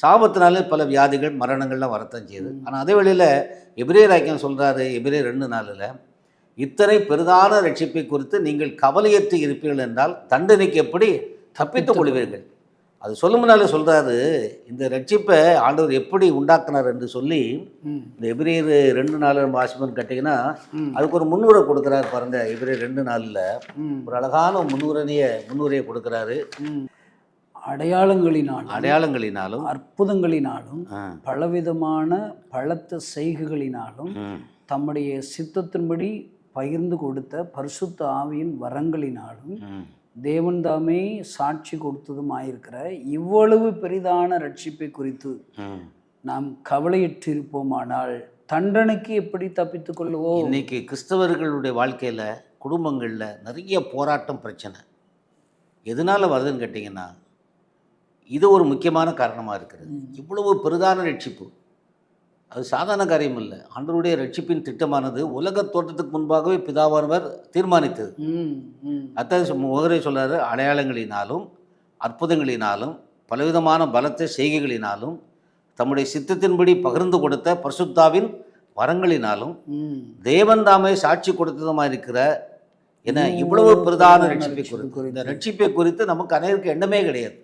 சாபத்தினால பல வியாதிகள் மரணங்கள்லாம் வரத்தான் செய்யுது. ஆனால் அதே வேளையில் எபிரேயர் ஐக்கியம் சொல்கிறாரு, எபிரேயர் 2:4, இத்தனை பெரிதான ரட்சிப்பை குறித்து நீங்கள் கவலையற்று இருப்பீர்கள் என்றால் தண்டனைக்கு எப்படி தப்பித்துக் கொள்வீர்கள். அது சொல்லும் முன்னாலே சொல்கிறாரு, இந்த ரட்சிப்பை ஆண்டவர் எப்படி உண்டாக்குனார் என்று சொல்லி இந்த எபிரேயர் 2:4 வாசிப்பன்னு கேட்டிங்கன்னா அதுக்கு ஒரு முன்னுரை கொடுக்குறாரு பாருங்க. எபிரேயர் 2:4 ஒரு அழகான முன்னுரையை கொடுக்குறாரு. அடையாளங்களினாலும் அற்புதங்களினாலும் பலவிதமான பலத்த செய்கைகளினாலும் தம்முடைய சித்தத்தின்படி பகிர்ந்து கொடுத்த பரிசுத்த ஆவியின் வரங்களினாலும் தேவன் தாமே சாட்சி கொடுத்ததுமாயிருக்கிற இவ்வளவு பெரிதான ரட்சிப்பை குறித்து நாம் கவலையிட்டிருப்போமானால் தண்டனைக்கு எப்படி தப்பித்துக் கொள்வோம். இன்னைக்கு கிறிஸ்தவர்களுடைய வாழ்க்கையில் குடும்பங்களில் நிறைய போராட்டம், பிரச்சனை எதனால் வருதுன்னு கேட்டிங்கன்னா இது ஒரு முக்கியமான காரணமாக இருக்கிறது. இவ்வளவு பெரிதான ரட்சிப்பு அது சாதாரண காரியம் இல்லை. ஆண்டவருடைய ரட்சிப்பின் திட்டமானது உலக தோற்றத்துக்கு முன்பாகவே பிதாவானவர் தீர்மானித்தது. அத்தான் முகரை சொல்கிறாரு, அடையாளங்களினாலும் அற்புதங்களினாலும் பலவிதமான பலத்த செய்கைகளினாலும் தம்முடைய சித்தத்தின்படி பகிர்ந்து கொடுத்த பரிசுத்தாவின் வரங்களினாலும் தேவன் தாமே சாட்சி கொடுத்ததுமாக இருக்கிற என இவ்வளவு பிரதான ரட்சிப்பை குறித்து. இந்த ரட்சிப்பை குறித்து நமக்கு அனைவருக்கு எண்ணமே கிடையாது.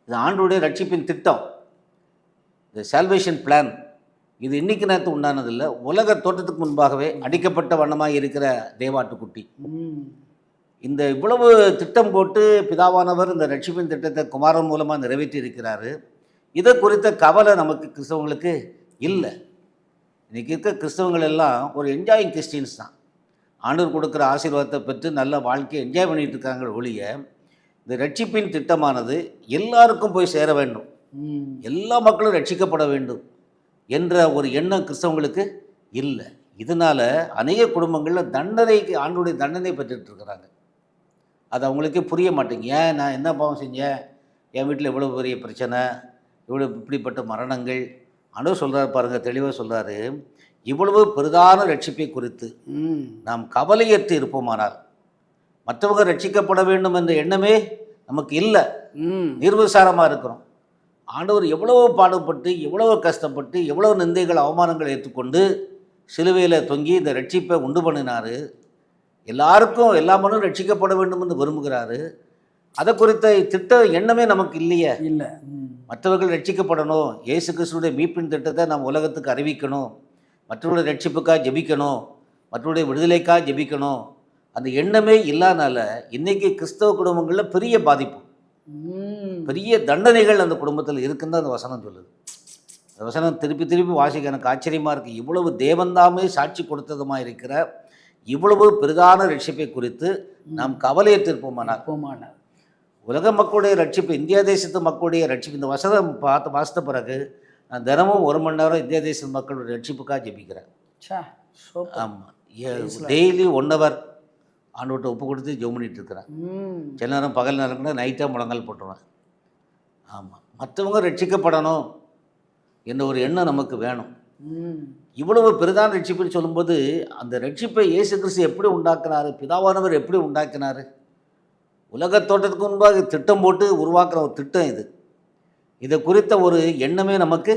இது ஆண்டவருடைய ரட்சிப்பின் திட்டம், இந்த சால்வேஷன் பிளான். இது இன்னைக்கு நேரத்து உண்டானதில்லை, உலக தோற்றத்துக்கு முன்பாகவே அடிக்கப்பட்ட வண்ணமாக இருக்கிற தேவாட்டுக்குட்டி. இந்த இவ்வளவு திட்டம் போட்டு பிதாவானவர் இந்த ரட்சிப்பின் திட்டத்தை குமாரன் மூலமாக நிறைவேற்றி இருக்கிறாரு. இதை குறித்த கவலை நமக்கு கிறிஸ்தவங்களுக்கு இல்லை. இன்றைக்கி இருக்க கிறிஸ்தவங்கள் எல்லாம் ஒரு என்ஜாயிங் கிறிஸ்டின்ஸ் தான். ஆண்டவர் கொடுக்குற ஆசீர்வாதத்தை பெற்று நல்ல வாழ்க்கையை என்ஜாய் பண்ணிகிட்டு இருக்காங்க ஒழிய இந்த ரட்சிப்பின் திட்டமானது எல்லாருக்கும் போய் சேர வேண்டும், எல்லா மக்களும் ரட்சிக்கப்பட வேண்டும் என்ற ஒரு எண்ணம் கிறிஸ்தவங்களுக்கு இல்லை. இதனால் அநேக குடும்பங்களில் தண்டனைக்கு ஆண்டவருடைய தண்டனை பெற்றுட்டு இருக்கிறாங்க. அது அவங்களுக்கே புரிய மாட்டேங்க. ஏன் நான் என்ன பாவம் செஞ்சேன், என் வீட்டில் இவ்வளோ பெரிய பிரச்சனை, இவ்வளோ இப்படிப்பட்ட மரணங்கள். ஆண்டவர் சொல்கிறார் பாருங்கள், தெளிவாக சொல்கிறாரு, இவ்வளவு பெரிதான ரட்சிப்பை குறித்து நாம் கவலையற்று இருப்போமானால், மற்றவங்க ரட்சிக்கப்பட வேண்டும் என்ற எண்ணமே நமக்கு இல்லை, நிர்விசாரமாக இருக்கிறோம். ஆண்டவர் எவ்வளவோ பாடுபட்டு, எவ்வளவோ கஷ்டப்பட்டு, எவ்வளோ நிந்தைகள் அவமானங்களை ஏற்றுக்கொண்டு சிலுவையில் தொங்கி இந்த ரட்சிப்பை உண்டு பண்ணினார். எல்லாருக்கும் எல்லா மனும் ரட்சிக்கப்பட வேண்டும் என்று விரும்புகிறாரு. அதை குறித்த திட்ட எண்ணமே நமக்கு இல்லையே. இல்லை, மற்றவர்கள் ரட்சிக்கப்படணும், இயேசு கிறிஸ்துடைய மீட்பின் திட்டத்தை நாம் உலகத்துக்கு அறிவிக்கணும், மற்றவருடைய ரட்சிப்புக்காக ஜெபிக்கணும், மற்றவருடைய விடுதலைக்காக ஜெபிக்கணும், அந்த எண்ணமே இல்லாதனால இன்றைக்கி கிறிஸ்தவ குடும்பங்களில் பெரிய பாதிப்பு, பெரிய தண்டனைகள் அந்த குடும்பத்தில் இருக்குன்னு தான் அந்த வசனம் சொல்லுது. அந்த வசனம் திருப்பி திருப்பி வாசிக்க எனக்கு ஆச்சரியமாக இருக்குது. இவ்வளவு தேவன்தாமே சாட்சி கொடுத்ததுமா இருக்கிற இவ்வளவு பெரிதான ரட்சிப்பை குறித்து நாம் கவலையற்றிருப்போமானால் உலக மக்களுடைய ரட்சிப்பு, இந்தியா தேசத்து மக்களுடைய ரட்சிப்பு, இந்த வசனம் வாசித்த பிறகு நான் தினமும் 1 மணி நேரம் இந்தியா தேச மக்களுடைய ரட்சிப்புக்காக ஜெபிக்கிறேன். ஆமாம், டெய்லி 1 ஹவர் ஆண்டவர்கிட்ட ஒப்பு கொடுத்து ஜெபம் பண்ணிட்டு இருக்கிறேன். சில நேரம் பகல் நேரம் கூட நைட்டாக முழங்கால் போட்டுருவேன். ஆமாம், மற்றவங்க ரட்சிக்கப்படணும் என்ற ஒரு எண்ணம் நமக்கு வேணும். இவ்வளவு பெரிதான ரட்சிப்புன்னு சொல்லும்போது அந்த ரட்சிப்பை இயேசு கிறிஸ்து எப்படி உண்டாக்குனார், பிதாவானவர் எப்படி உண்டாக்கினார், உலக தோட்டத்துக்கு முன்பாக திட்டம் போட்டு உருவாக்குற ஒரு திட்டம் இது. இதை குறித்த ஒரு எண்ணமே நமக்கு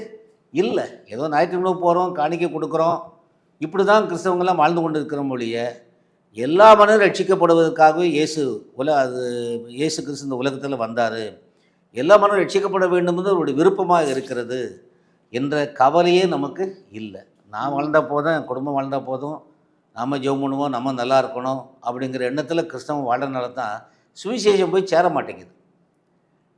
இல்லை. ஏதோ ஞாயிற்றுக்கிழமை போகிறோம், காணிக்கை கொடுக்குறோம், இப்படி தான் கிறிஸ்தவங்கள்லாம் வாழ்ந்து கொண்டு இருக்கிற மொழிய எல்லா மனிதரும் ரட்சிக்கப்படுவதற்காகவே இயேசு கிறிஸ்து இந்த உலகத்தில் வந்தார், எல்லா மனிதரும் ரட்சிக்கப்பட வேண்டும் என்று அவருடைய விருப்பமாக இருக்கிறது என்ற கவலையே நமக்கு இல்லை. நான் வாழ்ந்தால் போதும், என் குடும்பம் வாழ்ந்தால் போதும், நாம் ஜெபம் பண்ணுவோம், நம்ம நல்லா இருக்கணும் அப்படிங்கிற எண்ணத்தில் கிறிஸ்தவம் வாழ்றதுனால தான் சுவிசேஷம் போய் சேர மாட்டேங்குது.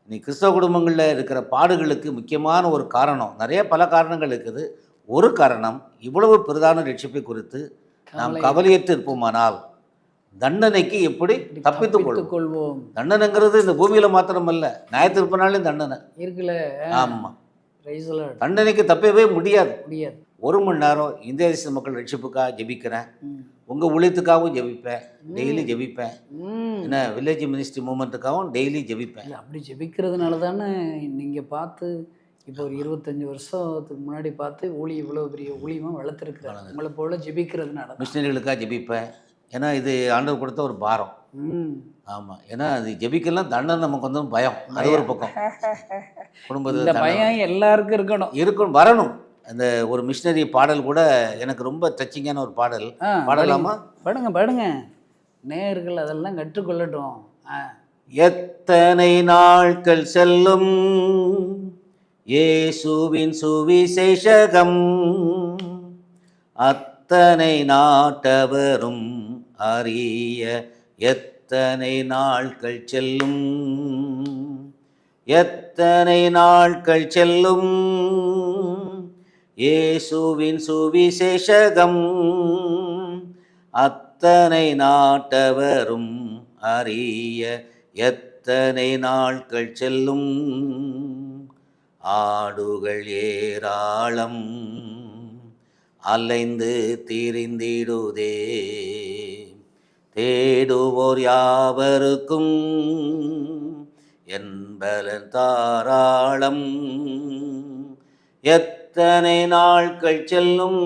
இன்னைக்கு கிறிஸ்தவ குடும்பங்களில் இருக்கிற பாடுகளுக்கு முக்கியமான ஒரு காரணம், நிறைய பல காரணங்கள் இருக்குது. ஒரு காரணம், இவ்வளவு பெரிதான ரட்சிப்பை குறித்து நாம் கவலையற்று இருப்போமானால் தண்டனைக்கு எப்படி தப்பித்துக் கொள்வோம். தண்டனைங்கிறது இந்த பூமியில் மாத்திரமல்ல, நியாயத்தீர்ப்பினாலும் தண்டனை இருக்குல்ல. ஆமாம், தண்டனைக்கு தப்பவே முடியாது. 1 மணி நேரம் இந்திய தேச மக்கள் ரட்சிப்புக்காக ஜெபிக்கிறேன், உங்கள் ஊழியத்துக்காகவும் ஜெபிப்பேன், டெய்லி ஜெபிப்பேன், என்ன வில்லேஜ் மினிஸ்ட்ரி மூமெண்ட்டுக்காகவும் டெய்லி ஜெபிப்பேன். அப்படி ஜெபிக்கிறதுனால தானே நீங்கள் பார்த்து இப்போ ஒரு 25 வருஷத்துக்கு முன்னாடி பார்த்து இவ்வளோ பெரிய ஊழியமாக வளர்த்துருக்குறாங்க. உங்களை போல் ஜெபிக்கிறதுனால மிஷினரிகளுக்காக ஜெபிப்பேன், ஏன்னா இது ஆண்டவர் கொடுத்த ஒரு பாரம். ம். ஆமாம், ஏன்னா அது ஜெபிக்கலாம் தண்டனை நமக்கு வந்து பயம், அது ஒரு பக்கம். இந்த குடும்பத்தில் பயம் எல்லாருக்கும் இருக்கணும். இருக்கும், வரணும். அந்த ஒரு மிஷினரி பாடல் கூட எனக்கு ரொம்ப டச்சிங்கான ஒரு பாடல். பாடலாமா? பாடுங்க பாடுங்க, நேயர்கள் அதெல்லாம் கற்றுக்கொள்ளட்டும். எத்தனை நாட்கள் செல்லும் இயேசுவின் சுவிசேஷகம், அத்தனை நாட்டவரும் அறிய எத்தனை நாட்கள் செல்லும், எத்தனை நாட்கள் செல்லும் இயேசுவின் சுவிசேஷகம், அத்தனை நாட்டவரும் அறிய எத்தனை நாட்கள் செல்லும். ஆடுகள் ஏராளம் அலைந்து திரிந்திடுதே, தேடுவோர் யாவருக்கும் என்பலன் தாராளம். எத்தனை நாட்கள் செல்லும்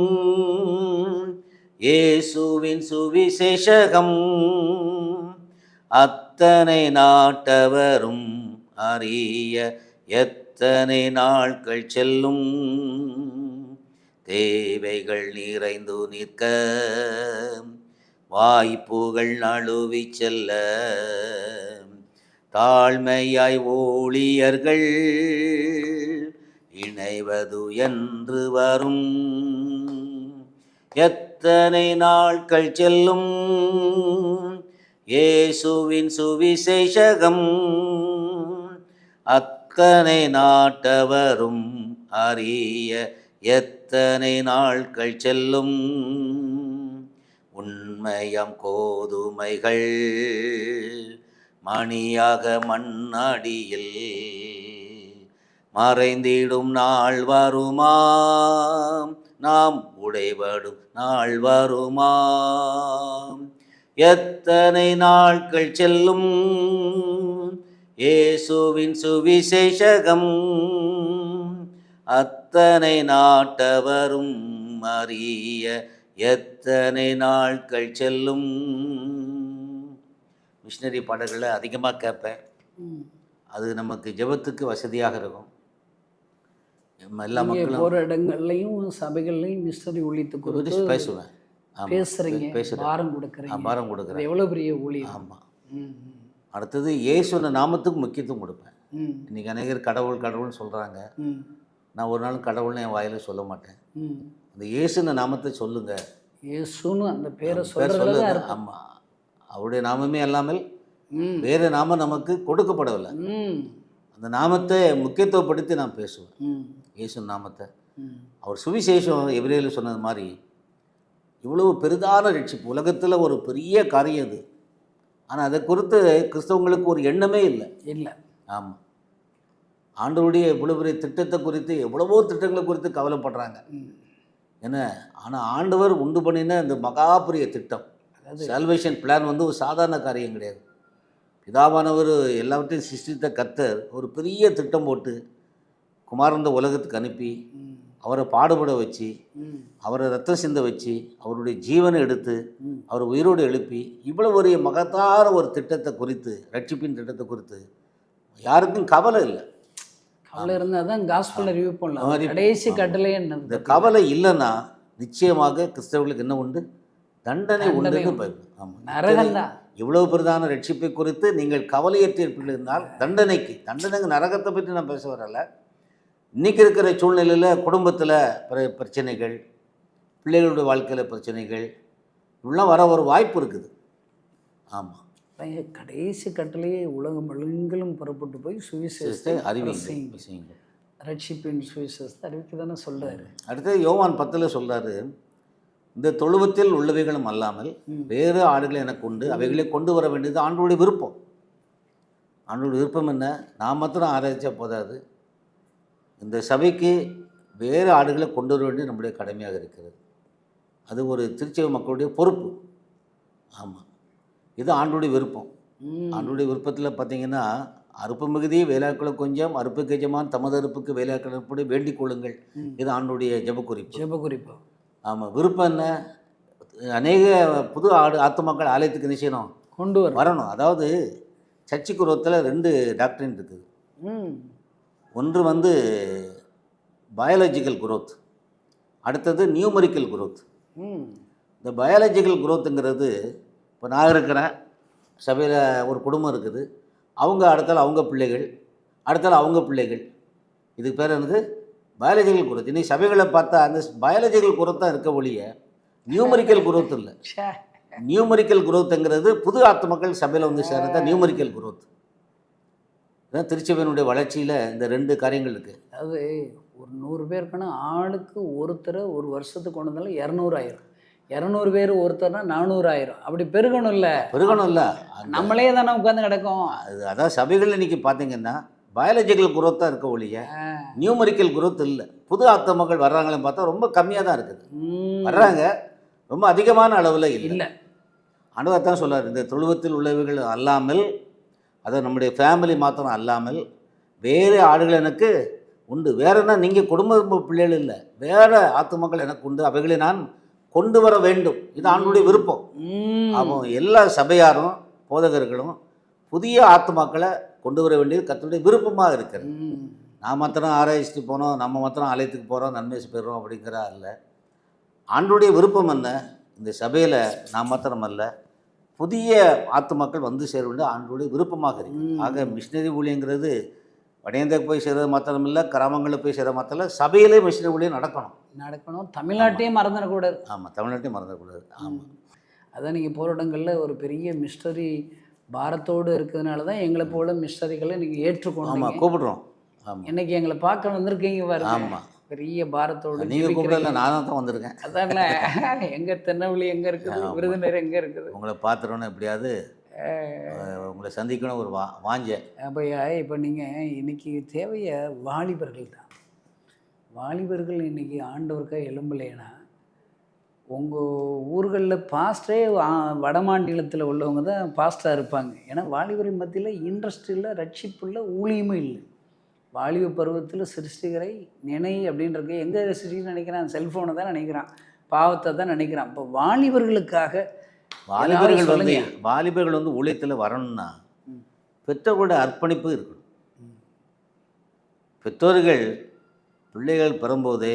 இயேசுவின் சுவிசேஷகம், அத்தனை நாட்டவரும் அறிய எத்தனை நாட்கள் செல்லும். தேவைகள் நிறைந்து நிற்க வாய்ப்புகள் நழுவி செல்ல, தாழ்மையாய் ஊழியர்கள் இணைவது என்று வரும். எத்தனை நாட்கள் செல்லும் இயேசுவின் சுவிசேஷகம், அத்தனை நாட்டவரும் அறிய எத்தனை நாட்கள் செல்லும். உண்மையம் கோதுமைகள் மணியாக மண்ணடியில் மறைந்திடும் நாள் வருமாம், நாம் உடைபடும் நாள் வருமாம். எத்தனை நாட்கள் செல்லும் இயேசுவின் சுவிசேஷகம், அத்தனை நாட்டவரும் அறிய எத்தனை நாட்கள் செல்லும். மிஷினரி பாடல்களை அதிகமாக கேட்பேன். அது நமக்கு ஜெபத்துக்கு வசதியாக இருக்கும். எல்லா மக்களும் போகிற இடங்கள்லையும் சபைகள்லையும் மிஷினரி ஊழியத்தை குறித்து பேசுவேன், பேசுகிறீங்க, பாரம் கொடுக்குறீங்க. பாரம் கொடுக்குறேன். எவ்வளோ பெரிய ஊழியம். ஆமாம். அடுத்தது இயேசுவின் நாமத்துக்கு முக்கியத்துவம் கொடுப்பேன். இன்றைக்கி அநேகர் கடவுள் கடவுள்னு சொல்கிறாங்க. நான் ஒரு நாள் கடவுள்னு என் வாயில சொல்ல மாட்டேன். அந்த இயேசுன நாமத்தை சொல்லுங்க. இயேசுன்னு அந்த பேரை சொல்லுங்க. ஆமாம், அவருடைய நாமமே அல்லாமல் வேறு நாமம் நமக்கு கொடுக்கப்படவில்லை. அந்த நாமத்தை முக்கியத்துவப்படுத்தி நான் பேசுவேன், இயேசு நாமத்தை. அவர் சுவிசேஷம் எபிரேயரில் சொன்னது மாதிரி இவ்வளவு பெரிதான ரட்சிப்பு, உலகத்தில் ஒரு பெரிய காரியம் அது. ஆனால் அதை குறித்து கிறிஸ்தவங்களுக்கு ஒரு எண்ணமே இல்லை. ஆமாம், ஆண்டவருடைய இவ்வளோ பெரிய திட்டத்தை குறித்து எவ்வளவோ திட்டங்களை குறித்து கவலைப்படுறாங்க. என்ன, ஆனால் ஆண்டவர் உண்டு பண்ணின இந்த மகாபெரிய திட்டம், சால்வேஷன் பிளான் வந்து ஒரு சாதாரண காரியம் கிடையாது. பிதாவானவர் எல்லாவற்றையும் சிருஷ்டித்த கர்த்தர் ஒரு பெரிய திட்டம் போட்டு குமாரன் இந்த உலகத்துக்கு அனுப்பி அவரை பாடுபட வச்சு, அவரை ரத்தம் சிந்த வச்சு, அவருடைய ஜீவனை எடுத்து அவரை உயிரோடு எழுப்பி இவ்வளோ ஒரு மகத்தான ஒரு திட்டத்தை குறித்து, ரட்சிப்பின் திட்டத்தை குறித்து யாருக்கும் கவலை இல்லை. கவலை இருந்தால் தான் காஸ்பல் ரிவ்யூ பண்ணலாம். கடைசி கட்டளை என்ன? இந்த கவலை இல்லைன்னா நிச்சயமாக கிறிஸ்தவர்களுக்கு என்ன உண்டு? தண்டனை உண்டுன்னு பயப்படும். ஆமாம், நரகம்தான். இவ்வளவு பிரதான ரட்சிப்பை குறித்து நீங்கள் கவலையற்றிருப்பீர்கள் இருந்தால் தண்டனைக்கு நரகத்தை பற்றி நான் பேச வரல. இன்றைக்கி இருக்கிற சூழ்நிலையில் குடும்பத்தில் பிரச்சனைகள், பிள்ளைகளுடைய வாழ்க்கையில் பிரச்சனைகள் இப்படிலாம் வர ஒரு வாய்ப்பு இருக்குது. ஆமாம், கடைசி கட்டளையே உலகம் எங்கெங்கிலும் புறப்பட்டு போய் சுவிசேஷத்தை அறிவிங்க, ரட்சிப்பின் சுவிசேஷத்தை அறிவிக்க தானே சொல்கிறாரு. அடுத்தது யோவான் 10 சொல்கிறாரு, இந்த தொழுவத்தில் உள்ளவைகளும் அல்லாமல் வேறு ஆடுகளை எனக்கு உண்டு, அவைகளை கொண்டு வர வேண்டியது ஆண்டவருடைய விருப்பம். ஆண்டவருடைய விருப்பம் என்ன? நான் மாத்திரம் ஆராய்ச்சா போதாது, இந்த சபைக்கு வேறு ஆடுகளை கொண்டு வர வேண்டியது நம்முடைய கடமையாக இருக்கிறது. அது ஒரு திருச்சபை மக்களுடைய பொறுப்பு. ஆமாம், இது ஆண்டவருடைய விருப்பம். ஆண்டவருடைய விருப்பத்தில் பார்த்தீங்கன்னா, அறுப்பு மிகுதி வேலாக்களை கொஞ்சம், அறுப்புக்கு எஜமான் தமது அறுப்புக்கு வேலாக்களை வேண்டிக் கொள்ளுங்கள். இது ஆண்டவருடைய ஜெப குறிப்பு. ஜெப குறிப்பு. ஆமாம், விருப்பம் என்ன? அநேக புது ஆத்துமாக்கள் ஆலயத்துக்கு என்ன செய்யணும், கொண்டு வரணும். அதாவது சர்ச்சுக்கு ரோத்தில் 2 டாக்டரின் இருக்குது. ம் ஒன்று வந்து பயாலஜிக்கல் குரோத், அடுத்தது நியூமரிக்கல் குரோத். ம் இந்த பயாலஜிக்கல் குரோத்துங்கிறது, இப்போ நான் இருக்கிறேன், சபையில் ஒரு குடும்பம் இருக்குது, அவங்க அடுத்தால அவங்க பிள்ளைகள், அடுத்தால அவங்க பிள்ளைகள், இதுக்கு பேர் என்னது, பயாலஜிக்கல் குரோத். இன்னைக்கு சபைகளை பார்த்தா அந்த பயாலஜிக்கல் குரோத் தான் இருக்க ஒழிய நியூமரிக்கல் குரோத் இல்லை. ச்சே. நியூமரிக்கல் குரோத்துங்கிறது புது ஆத்துமக்கள் சபையில் வந்து சேர்றது தான் நியூமரிக்கல் குரோத். இதான் திருச்சபையினுடைய வளர்ச்சியில் இந்த 2 காரியங்கள் இருக்குது. அதாவது ஒரு 100 பேருக்குன்னா ஆளுக்கு ஒருத்தரை ஒரு வருஷத்துக்கு கொண்டு வந்தாலும் 200 ஆயிரும். 200 பேர் ஒருத்தர்னா 400 ஆயிரும். அப்படி பெருகணும் இல்லை, பெருகணும் இல்லை, நம்மளே தானே உட்காந்து கிடக்கும். அதான் சபைகள் இன்னைக்கு பார்த்தீங்கன்னா பயாலஜிக்கல் குரோத் தான் இருக்க ஒழிய நியூமரிக்கல் குரோத் இல்லை. புது ஆத்துமக்கள் வர்றாங்களேன்னு பார்த்தா ரொம்ப கம்மியாக தான் இருக்குது. வர்றாங்க, ரொம்ப அதிகமான அளவில் இல்லை. ஆண்டவர் தான் சொல்றார், இந்த தொழுவத்தில் உள்ளவைகள் அல்லாமல், அதை நம்முடைய ஃபேமிலி மாத்திரம் அல்லாமல் வேறு ஆடுகள் எனக்கு உண்டு. வேறுனா நீங்கள் குடும்ப பிள்ளைகள் இல்லை, வேறு ஆத்துமக்கள் எனக்கு உண்டு, அவைகளை நான் கொண்டு வர வேண்டும். இது ஆண்டுடைய விருப்பம். அவன் எல்லா சபையாரும் போதகர்களும் புதிய ஆத்துமாக்களை கொண்டு வர வேண்டியது கர்த்தருடைய விருப்பமாக இருக்கிறது. நான் மாத்திரம் ஆராய்ச்சிட்டு போனோம், நம்ம மாத்திரம் ஆலயத்துக்கு போகிறோம், நன்மை பெறுறோம் அப்படிங்கிறா இல்லை. ஆண்டுடைய விருப்பம் என்ன, இந்த சபையில் நான் மாத்திரம் அல்ல, புதிய ஆத்துமாக்கள் வந்து சேர வேண்டிய ஆண்டுடைய விருப்பமாக இருக்கு. ஆக மிஷினரி ஊழியங்கிறது வடையந்தைக்கு போய் சேர்றது மாத்திரம் இல்லை, கிராமங்களில் போய் சேர மாத்திரம் இல்லை, சபையிலே மிஷினரி ஊழியம் நடக்கணும். தமிழ்நாட்டையும் மறந்துடக்கூடாது. ஆமாம், தமிழ்நாட்டையும் மறந்துடக்கூடாது. ஆமாம், அதான் நீங்கள் போகிற இடங்களில் ஒரு பெரிய மிஸ்டரி பாரத்தோடு இருக்கிறதுனால தான் எங்களை போல மிஸ்டரிகளை நீங்கள் ஏற்றுக்கொண்டு. ஆமாம், கூப்பிடுறோம். ஆமாம், இன்னைக்கு எங்களை பார்க்க வந்திருக்கீங்க பாருங்க. ஆமாம், பெரிய பாரத்தோடு. நீங்கள் கூப்பிடல, நான் தான் வந்திருக்கேன். அதானே, எங்கே திருநெல்வேலி எங்கே இருக்குது, விருதுநகர் எங்கே இருக்குது, உங்களை பார்த்துட்டோன்னு எப்படியாவது உங்களை சந்திக்கணும் ஒரு வாஞ்ச. அப்பையா இப்போ நீங்கள் இன்னைக்கு தேவைய வாலிபர்கள் தான். வாலிபர்கள் இன்னைக்கு ஆண்டவருக்காக எழும்பலைன்னா உங்கள் ஊர்களில் பாஸ்டரே வட மாநிலத்தில் உள்ளவங்க தான் பாஸ்டராக இருப்பாங்க. ஏன்னா வாலிபரின் மத்தியில் இன்ட்ரெஸ்ட் இல்லை, ரட்சிப்பு இல்லை, ஊழியமும் இல்லை. வாலிப பருவத்தில் சிருஷ்டிகரை நினை அப்படின்றது எங்கே சிருஷ்டின்னு நினைக்கிறான், செல்ஃபோனை தான் நினைக்கிறான், பாவத்தை தான் நினைக்கிறான். இப்போ வாலிபர்களுக்காக வாலிபர்கள் வந்து ஊழியத்தில் வரணும்னா பெற்றோர்களோட அர்ப்பணிப்பு இருக்கணும். பெற்றோர்கள் பிள்ளைகள் பெறும்போதே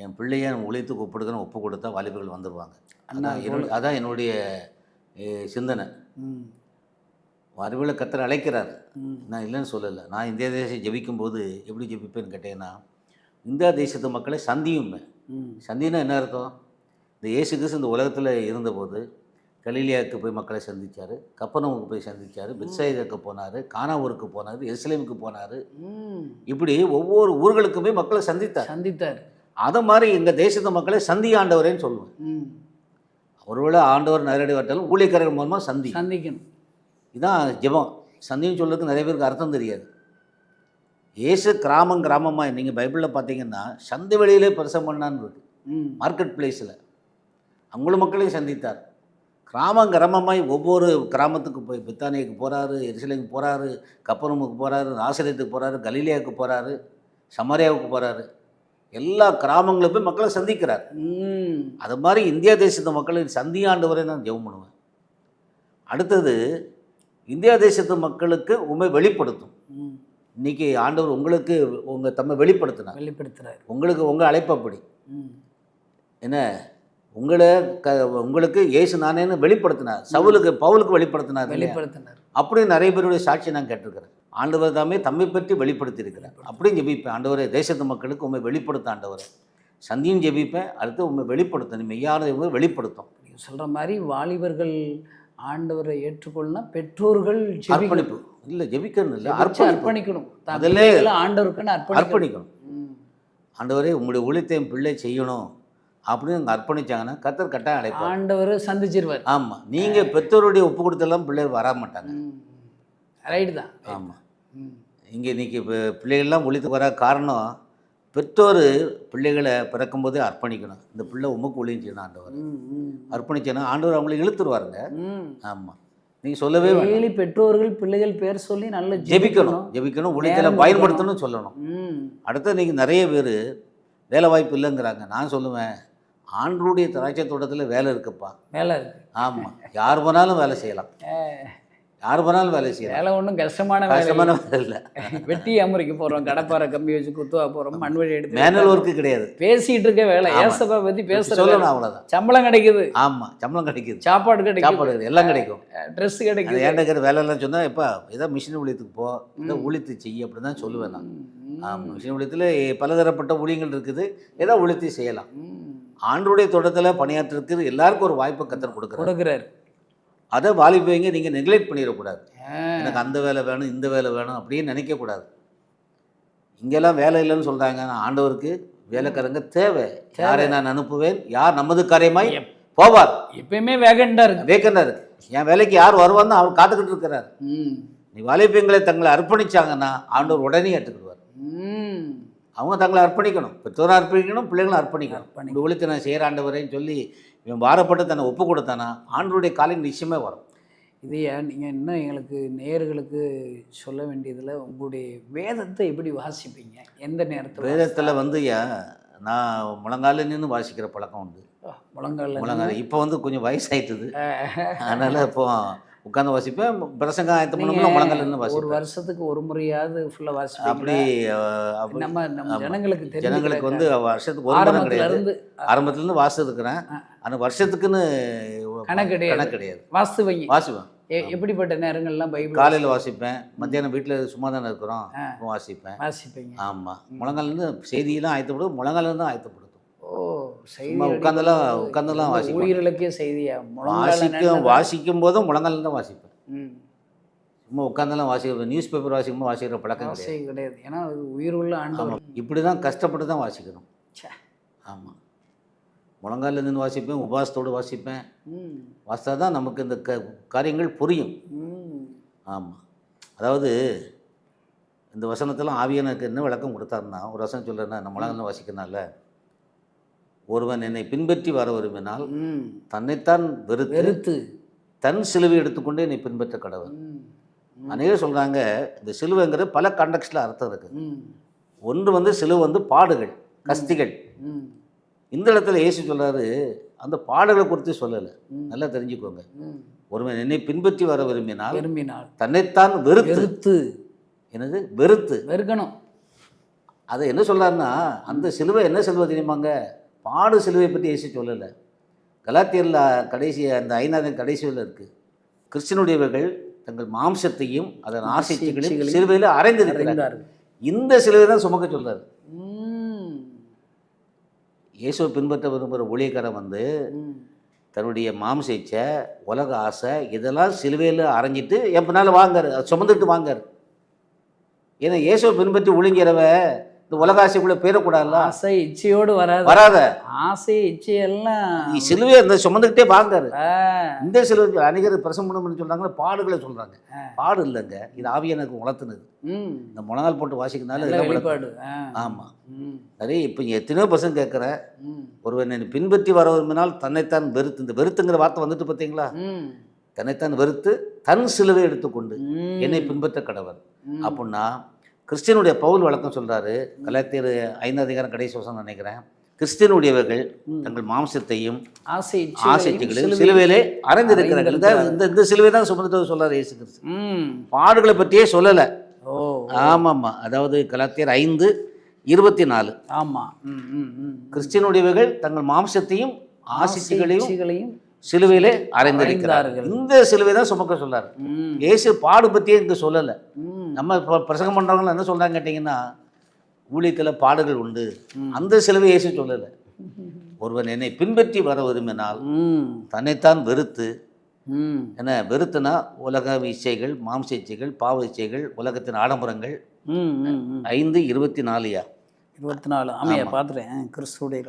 என் பிள்ளைய ஊழியத்துக்கு ஒப்பு கொடுத்தா வாலிபர்கள் வந்துடுவாங்க. அதான் என்னுடைய சிந்தனை. வாலிபர்களை கர்த்தர் அழைக்கிறார், நான் இல்லைன்னு சொல்லலை. நான் இந்தியா தேசம் ஜெபிக்கும்போது எப்படி ஜெபிப்பேன்னு கேட்டீங்கன்னா, இந்தியா தேசத்து மக்களை சந்தியும்பேன். சந்தினா என்ன அர்த்தம், இந்த இயேசு கிறிஸ்து இந்த உலகத்தில் இருந்தபோது கலிலியாவுக்கு போய் மக்களை சந்தித்தார், கப்பர்நகூமுக்கு போய் சந்தித்தார், பெத்சாயிதாவுக்கு போனார், கானாவூருக்கு போனார், எருசலேமுக்கு போனார். இப்படி ஒவ்வொரு ஊர்களுக்குமே மக்களை சந்தித்தார். அதை மாதிரி எங்கள் தேசத்து மக்களை சந்தி ஆண்டவரேன்னு சொல்லுவேன். ஒருவேளை ஆண்டவர் நேரடி வட்டாலும் ஊழியக்காரர்கள் மூலமாக சந்திக்கணும். இதுதான் ஜெபம். சந்தின்னு சொல்றதுக்கு நிறைய பேருக்கு அர்த்தம் தெரியாது. இயேசு கிராமமாக நீங்கள் பைபிளில் பார்த்தீங்கன்னா சந்தை வெளியிலே பிரசவம் பண்ணான்னு இருக்கு. மார்க்கெட் பிளேஸில் அவங்களும் மக்களையும் சந்தித்தார். கிராமமாய் ஒவ்வொரு கிராமத்துக்கு போய் பெத்தானியாவுக்கு போகிறாரு, எருசலேமுக்கு போகிறாரு, கப்பர்நகூமுக்கு போகிறாரு, நாசரேத்துக்கு போகிறாரு, கலிலியாவுக்கு போகிறாரு, சமாரியாவுக்கு போகிறாரு. எல்லா கிராமங்களும் போய் மக்களை சந்திக்கிறார். அது மாதிரி இந்தியா தேசத்து மக்களை சந்தியாண்டவரை நான் ஜெபம் பண்ணுவேன். அடுத்தது இந்தியா தேசத்து மக்களுக்கு உண்மை வெளிப்படுத்தும். இன்னைக்கு ஆண்டவர் உங்களுக்கு உங்கள் தம்மை வெளிப்படுத்துகிறார். உங்களுக்கு உங்கள் அழைப்பு அப்படி என்ன, உங்களுக்கு இயேசு நானேன்னு வெளிப்படுத்தினார். பவுலுக்கு வெளிப்படுத்தினார். அப்படி நிறைய பேருடைய சாட்சி நான் கேட்டிருக்கிறேன். ஆண்டவர் தாமே தம்மை பற்றி வெளிப்படுத்தி இருக்கிறார். அப்படியும் ஜெபிப்பேன், ஆண்டவரே தேசத்து மக்களுக்கு உண்மை வெளிப்படுத்த ஆண்டவரை சந்தியும் ஜெபிப்பேன். அடுத்து உண்மை வெளிப்படுத்தணும், மெய்யான வெளிப்படுத்தும். நீங்கள் சொல்கிற மாதிரி வாலிபர்கள் ஆண்டவரை ஏற்றுக்கொள்ளனா பெற்றோர்கள் அர்ப்பணிப்பு இல்லை, ஜெபிக்கணும் இல்லை, அர்ப்பணிக்கணும். அதிலே ஆண்டவருக்குன்னு அர்ப்பணிக்கணும். ஆண்டவரே உங்களுடைய ஊழியத்தை பிள்ளை செய்யணும் அப்படின்னு அவங்க அர்ப்பணிச்சாங்கன்னா கர்த்தர் கட்டாயம் அழைப்பார், ஆண்டவர் சந்திச்சிருவார். ஆமாம், நீங்கள் பெற்றோருடைய ஒப்பு கொடுத்தெல்லாம் பிள்ளைகள் வர மாட்டாங்க. ரைட்டு தான். ஆமாம், இங்கே இன்றைக்கி இப்போ பிள்ளைகள்லாம் ஒழித்து வர காரணம், பெற்றோர் பிள்ளைகளை பிறக்கும்போதே அர்ப்பணிக்கணும். இந்த பிள்ளை உமக்கு ஊழியம் செய்யணும் ஆண்டவர் அர்ப்பணிச்சேன்னா ஆண்டவர் அவங்களை இழுத்துருவாருங்க. ஆமாம், நீங்கள் சொல்லவே வேணும். பெற்றோர்கள் பிள்ளைகள் பேர் சொல்லி நல்ல ஜெபிக்கணும், ஊழியத்தில் பயன்படுத்தணும்னு சொல்லணும். அடுத்து இன்றைக்கி நிறைய பேர் வேலை வாய்ப்பு இல்லைங்கிறாங்க. நான் சொல்லுவேன், ஆண்டவருடைய திராட்சை தோட்டத்தில் வேலை இருக்குப்பா. வேலை இருக்கு. ஆமாம், யார் போனாலும் வேலை செய்யலாம், யார் போனாலும் வேலை செய்யலாம். வேலை ஒன்றும் கஷ்டமான வேலை கஷ்டமான வேலை இல்லை. வெட்டி அமரிக்க போகிறோம், கடப்பாறை கம்பி வச்சு குத்துவா போகிறோம், மண்வெளி எடுத்து மேனுவல் ஒர்க்கு கிடையாது. பேசிகிட்டு இருக்க வேலை, ஏசப்பா பற்றி பேசுகிற சொல்லணும், அவ்வளோதான். சம்பளம் கிடைக்குது. ஆமாம், சம்பளம் கிடைக்குது, சாப்பாடு கிடைக்கும், சாப்பாடு கிடைக்குது, எல்லாம் கிடைக்கும், ட்ரெஸ் கிடைக்குது. ஏன்டா வேலையெல்லாம் சொன்னால் எப்போ ஏதோ மிஷின் ஊழியத்துக்கு போ, ஏதோ ஊழியத்து செய்ய அப்படி தான் சொல்லுவேன் நான். ஆமாம், மிஷின் ஊழியத்தில் பலதரப்பட்ட ஊழியங்கள் இருக்குது, ஏதோ ஊழியத்தை செய்யலாம். ஆண்டவருடைய தோட்டத்தில் பணியாற்றுறதுக்கு எல்லாருக்கும் ஒரு வாய்ப்பை கர்த்தர் கொடுக்குறாரு. அதை வாலிபைங்க நீங்கள் நெக்லெக்ட் பண்ணிடக்கூடாது. எனக்கு அந்த வேலை வேணும், இந்த வேலை வேணும் அப்படின்னு நினைக்கக்கூடாது. இங்கெல்லாம் வேலை இல்லைன்னு சொல்கிறாங்க. நான் ஆண்டவருக்கு வேலைக்காரங்க தேவை. யாரை நான் அனுப்புவேன், யார் நமது காரியமாய் போவார். எப்பயுமே வேகண்டாக இருக்கு. என் வேலைக்கு யார் வருவான்னு அவர் காத்துக்கிட்டு இருக்கிறார். நீ வாலிபங்களை தங்களை அர்ப்பணிச்சாங்கன்னா ஆண்டவர் உடனே ஏற்றுக்கிடுவார். அவங்க தங்களை அர்ப்பணிக்கணும், பெற்றோரை அர்ப்பணிக்கணும், பிள்ளைங்களும் அர்ப்பணிக்கணும். இப்படி ஒழித்து நான் செய்கிற ஆண்டவரேன்னு சொல்லி இவன் வாரப்பட்டு தன்னை ஒப்பு கொடுத்தானா ஆண்டவருடைய காலையில் நிச்சயமே வரும். இதையா நீங்கள் இன்னும் எங்களுக்கு நேயர்களுக்கு சொல்ல வேண்டியதில் உங்களுடைய வேதத்தை எப்படி வாசிப்பீங்க, எந்த நேரத்தில்? வேதத்தில் வந்து நான் முழங்கால நின்று வாசிக்கிற பழக்கம் உண்டு. முழங்கால இப்போ வந்து கொஞ்சம் வயசாயிட்டுது, அதனால் இப்போ உட்காந்து வாசிப்பேன். பிரசங்க ஆயத்தம் பண்ணோம்னா முழங்கால நின்று வாசிப்பேன். ஒரு வருஷத்துக்கு ஒரு முறையாவது ஃபுல்லாக வாசிப்பேன். அப்படி நம்ம ஜனங்களுக்கு வந்து வருஷத்துக்கு ஒரு முறை கிடையாது. ஆரம்பத்துலேருந்து வாசித்துருக்கிறேன். ஆனால் வருஷத்துக்குன்னு கணக்கு கிடையாது. வாசிப்பேன். எப்படிப்பட்ட நேரங்கள்லாம் பைபிள்? காலையில் வாசிப்பேன், மத்தியானம் வீட்டில் சும்மா தானே இருக்கிறோம், வாசிப்பேன். ஆமாம், முழங்காலேருந்து செய்தியெல்லாம் ஆயத்தப்படும், முழங்காலேருந்து ஆயத்தப்படுத்தும். சும்மா உட்காந்துலாம் வாசிப்பேன். உயிரிழக்கே செய்தியா? வாசிக்கும் போதும் முழங்காலேருந்து தான் வாசிப்பேன். சும்மா உட்காந்தெல்லாம் வாசிக்கிறேன். நியூஸ் பேப்பர் வாசிக்கும்போது வாசிக்கிற பழக்கம் கிடையாது. ஏன்னா உயிர் உள்ள ஆண்டு இப்படி தான் கஷ்டப்பட்டு தான் வாசிக்கணும். ஆமாம், முழங்காலில் நின்று வாசிப்பேன், உபவாசத்தோடு வாசிப்பேன். வாசித்தா தான் நமக்கு இந்த காரியங்கள் புரியும். ஆமாம், அதாவது இந்த வசனத்தெல்லாம் ஆவியானருக்கு என்ன விளக்கம் கொடுத்தாருன்னா, ஒரு வசனம் சொல்கிறேன்னா, நான் முழங்காலில் வாசிக்கிறனால, ஒருவன் என்னை பின்பற்றி வர விரும்பினால் தன்னைத்தான் வெறுத்து தன் சிலுவை எடுத்துக்கொண்டு என்னை பின்பற்ற கடவுள். அநேகர் சொல்கிறாங்க இந்த சிலுவைங்கிற பல கான்டெக்ஸ்டில் அர்த்தம் இருக்குது. ஒன்று வந்து சிலுவை வந்து பாடுகள், கஸ்திகள். இந்த இடத்துல இயேசு சொல்கிறாரு, அந்த பாடுகளை குறித்து சொல்லலை. நல்லா தெரிஞ்சுக்கோங்க. ஒருவன் என்னை பின்பற்றி வர விரும்பினால் தன்னைத்தான் வெறுத்து வெறுக்கணும். அதை என்ன சொல்கிறாருன்னா, அந்த சிலுவை என்ன சிலுவை தெரியுமாங்க? பாடு சிலுவை பற்றி இயேசு சொல்லலை. கலாத்தியரில் கடைசி அந்த 5ஆவது கடைசியில் இருக்குது, கிறிஸ்தனுடையவர்கள் தங்கள் மாம்சத்தையும் அதன் ஆசைகளையும் சிலுவையில் அறைந்திருக்கிறார்கள். இந்த சிலுவை தான் சுமக்க சொல்கிறார். இயேசுவை பின்பற்ற விரும்புகிற ஊழியக்காரன் வந்து தன்னுடைய மாம்சைச்ச உலக ஆசை இதெல்லாம் சிலுவையில் அரைஞ்சிட்டு என் பின்னால் வாங்காரு, சுமந்துட்டு வாங்காரு. ஏன்னா இயேசுவை பின்பற்றி ஒழுங்கிறவ இந்த உலக ஆசைக்குள்ளே போயிடக்கூடாதுல்ல. ஆசை இச்சையோடு வராத ஆசை இச்சையெல்லாம் சிலுவையை அந்த சுமந்துக்கிட்டே வாங்காரு. இந்த சிலுவை அநேகர் பிரசம் பண்ணணும்னு சொல்கிறாங்களே, பாடுகளை சொல்கிறாங்க. பாடு இல்லைங்க, இது ஆவியானருக்கு உணர்த்துனது. இந்த முழங்கால் போட்டு வாசிக்கிறதுனால. ஆமாம், சரி. இப்போ எத்தனையோ பசங்க கேட்குற, ஒருவன் என்னை பின்பற்றி வர விரும்பினால் தன்னைத்தான் வெறுத்து, இந்த வெறுத்துங்கிற வார்த்தை வந்துட்டு பார்த்தீங்களா? தன்னைத்தான் வெறுத்து தன் சிலுவை எடுத்துக்கொண்டு என்னை பின்பற்ற கடவுள். அப்படின்னா கிறிஸ்டியனுடைய பவுல் வழக்கம் சொல்கிறாரு, கலாத்தியர் 5ஆம் அதிகாரம் கடைசி வசனம் நினைக்கிறேன், கிறிஸ்டியனுடையவர்கள் தங்கள் மாம்சத்தையும் ஆசைகளையும் சிலுவையிலே அறைந்திருக்கிறார்கள். இந்த சிலுவை தான் சுமந்துட்டு சொல்கிறார் இயேசு கிறிஸ்து. பாடுகளை பற்றியே சொல்லலை. ஆமாம்மா, அதாவது கலாத்தியர் 5:24. ஆமாம், கிறிஸ்டியனுடையவர்கள் தங்கள் மாம்சத்தையும் ஆசைகளையும் சிலுவையிலே அறைந்திருக்கிறார்கள். இந்த சிலுவை தான் சுமக்க சொல்றாரு. இயேசு பாடு பற்றியே இங்கே சொல்லலை. நம்ம இப்போ பிரசங்கம் பண்ணுறவங்க என்ன சொல்கிறாங்க கேட்டிங்கன்னா, ஊழியத்தில் பாடுகள் உண்டு, அந்த சிலுவை இயேசு சொல்லலை. ஒருவன் என்னை பின்பற்றி வர விரும்பினால் தன்னைத்தான் வெறுத்து, என்ன வெறுத்துனா உலக இச்சைகள், மாம்ச இச்சைகள், பாவ இச்சைகள், உலகத்தின் ஆடம்பரங்கள். 5:24. 24. ஆமையா பார்த்துட்டேன். கிறிஸ்துடைய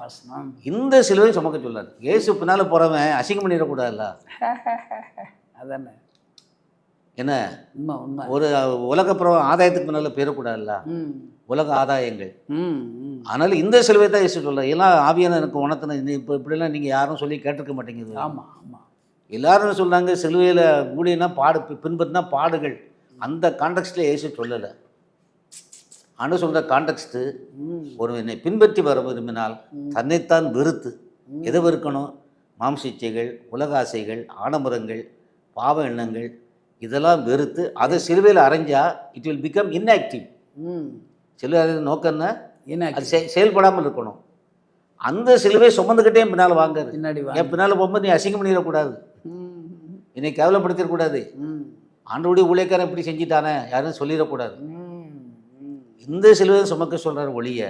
வசனம். இந்த சிலுவை சுமக்க சொல்லாது. இயேசு பின்னால் போகிறவன் அசிங்கம் பண்ணிடக்கூடாதுல்ல. அதானே என்ன, ஒரு உலகப்புறம் ஆதாயத்துக்கு பின்னால் போயிடக்கூடாதுல்ல, உலக ஆதாயங்கள். அதனால் இந்த சிலுவை தான் இயேசு சொல்ல. எல்லாம் ஆவியான எனக்கு உணர்த்தின. இப்போ இப்படிலாம் நீங்கள் யாரும் சொல்லி கேட்டிருக்க மாட்டேங்குது. ஆமாம் ஆமாம், எல்லாரும் சொல்கிறாங்க சிலுவையில் ஊழியனா பாடு பின்பற்றினா பாடுகள். அந்த கான்டெக்ஸ்டில் இயேசு சொல்லலை. ஆனால் சொல்கிற கான்டெக்ஸ்ட்டு, ஒரு என்னை பின்பற்றி வர விரும்பினால் தன்னைத்தான் வெறுத்து எதை வெறுக்கணும்? மாம்ச இச்சைகள், உலக ஆசைகள், ஆடம்பரங்கள், பாவ எண்ணங்கள், இதெல்லாம் வெறுத்து அதை சிலுவையில் அரைஞ்சா இட் வில் பிகம் இன்ஆக்டிவ். சிலுவையில் நோக்கம்னா அது செயல்படாமல் இருக்கணும். அந்த சிலுவை சுமந்துக்கிட்டே பின்னால் வாங்காது. என் பின்னால் போகும்போது நீ அசிங்கம் பண்ணிடக்கூடாது, என்னை கேவலப்படுத்திடக்கூடாது, ஆண்டவருடைய ஊழியக்காரன் இப்படி செஞ்சிட்டானே யாரும் சொல்லிடக்கூடாது. இந்த சிலுவையை சுமக்க சொல்கிற ஒழிய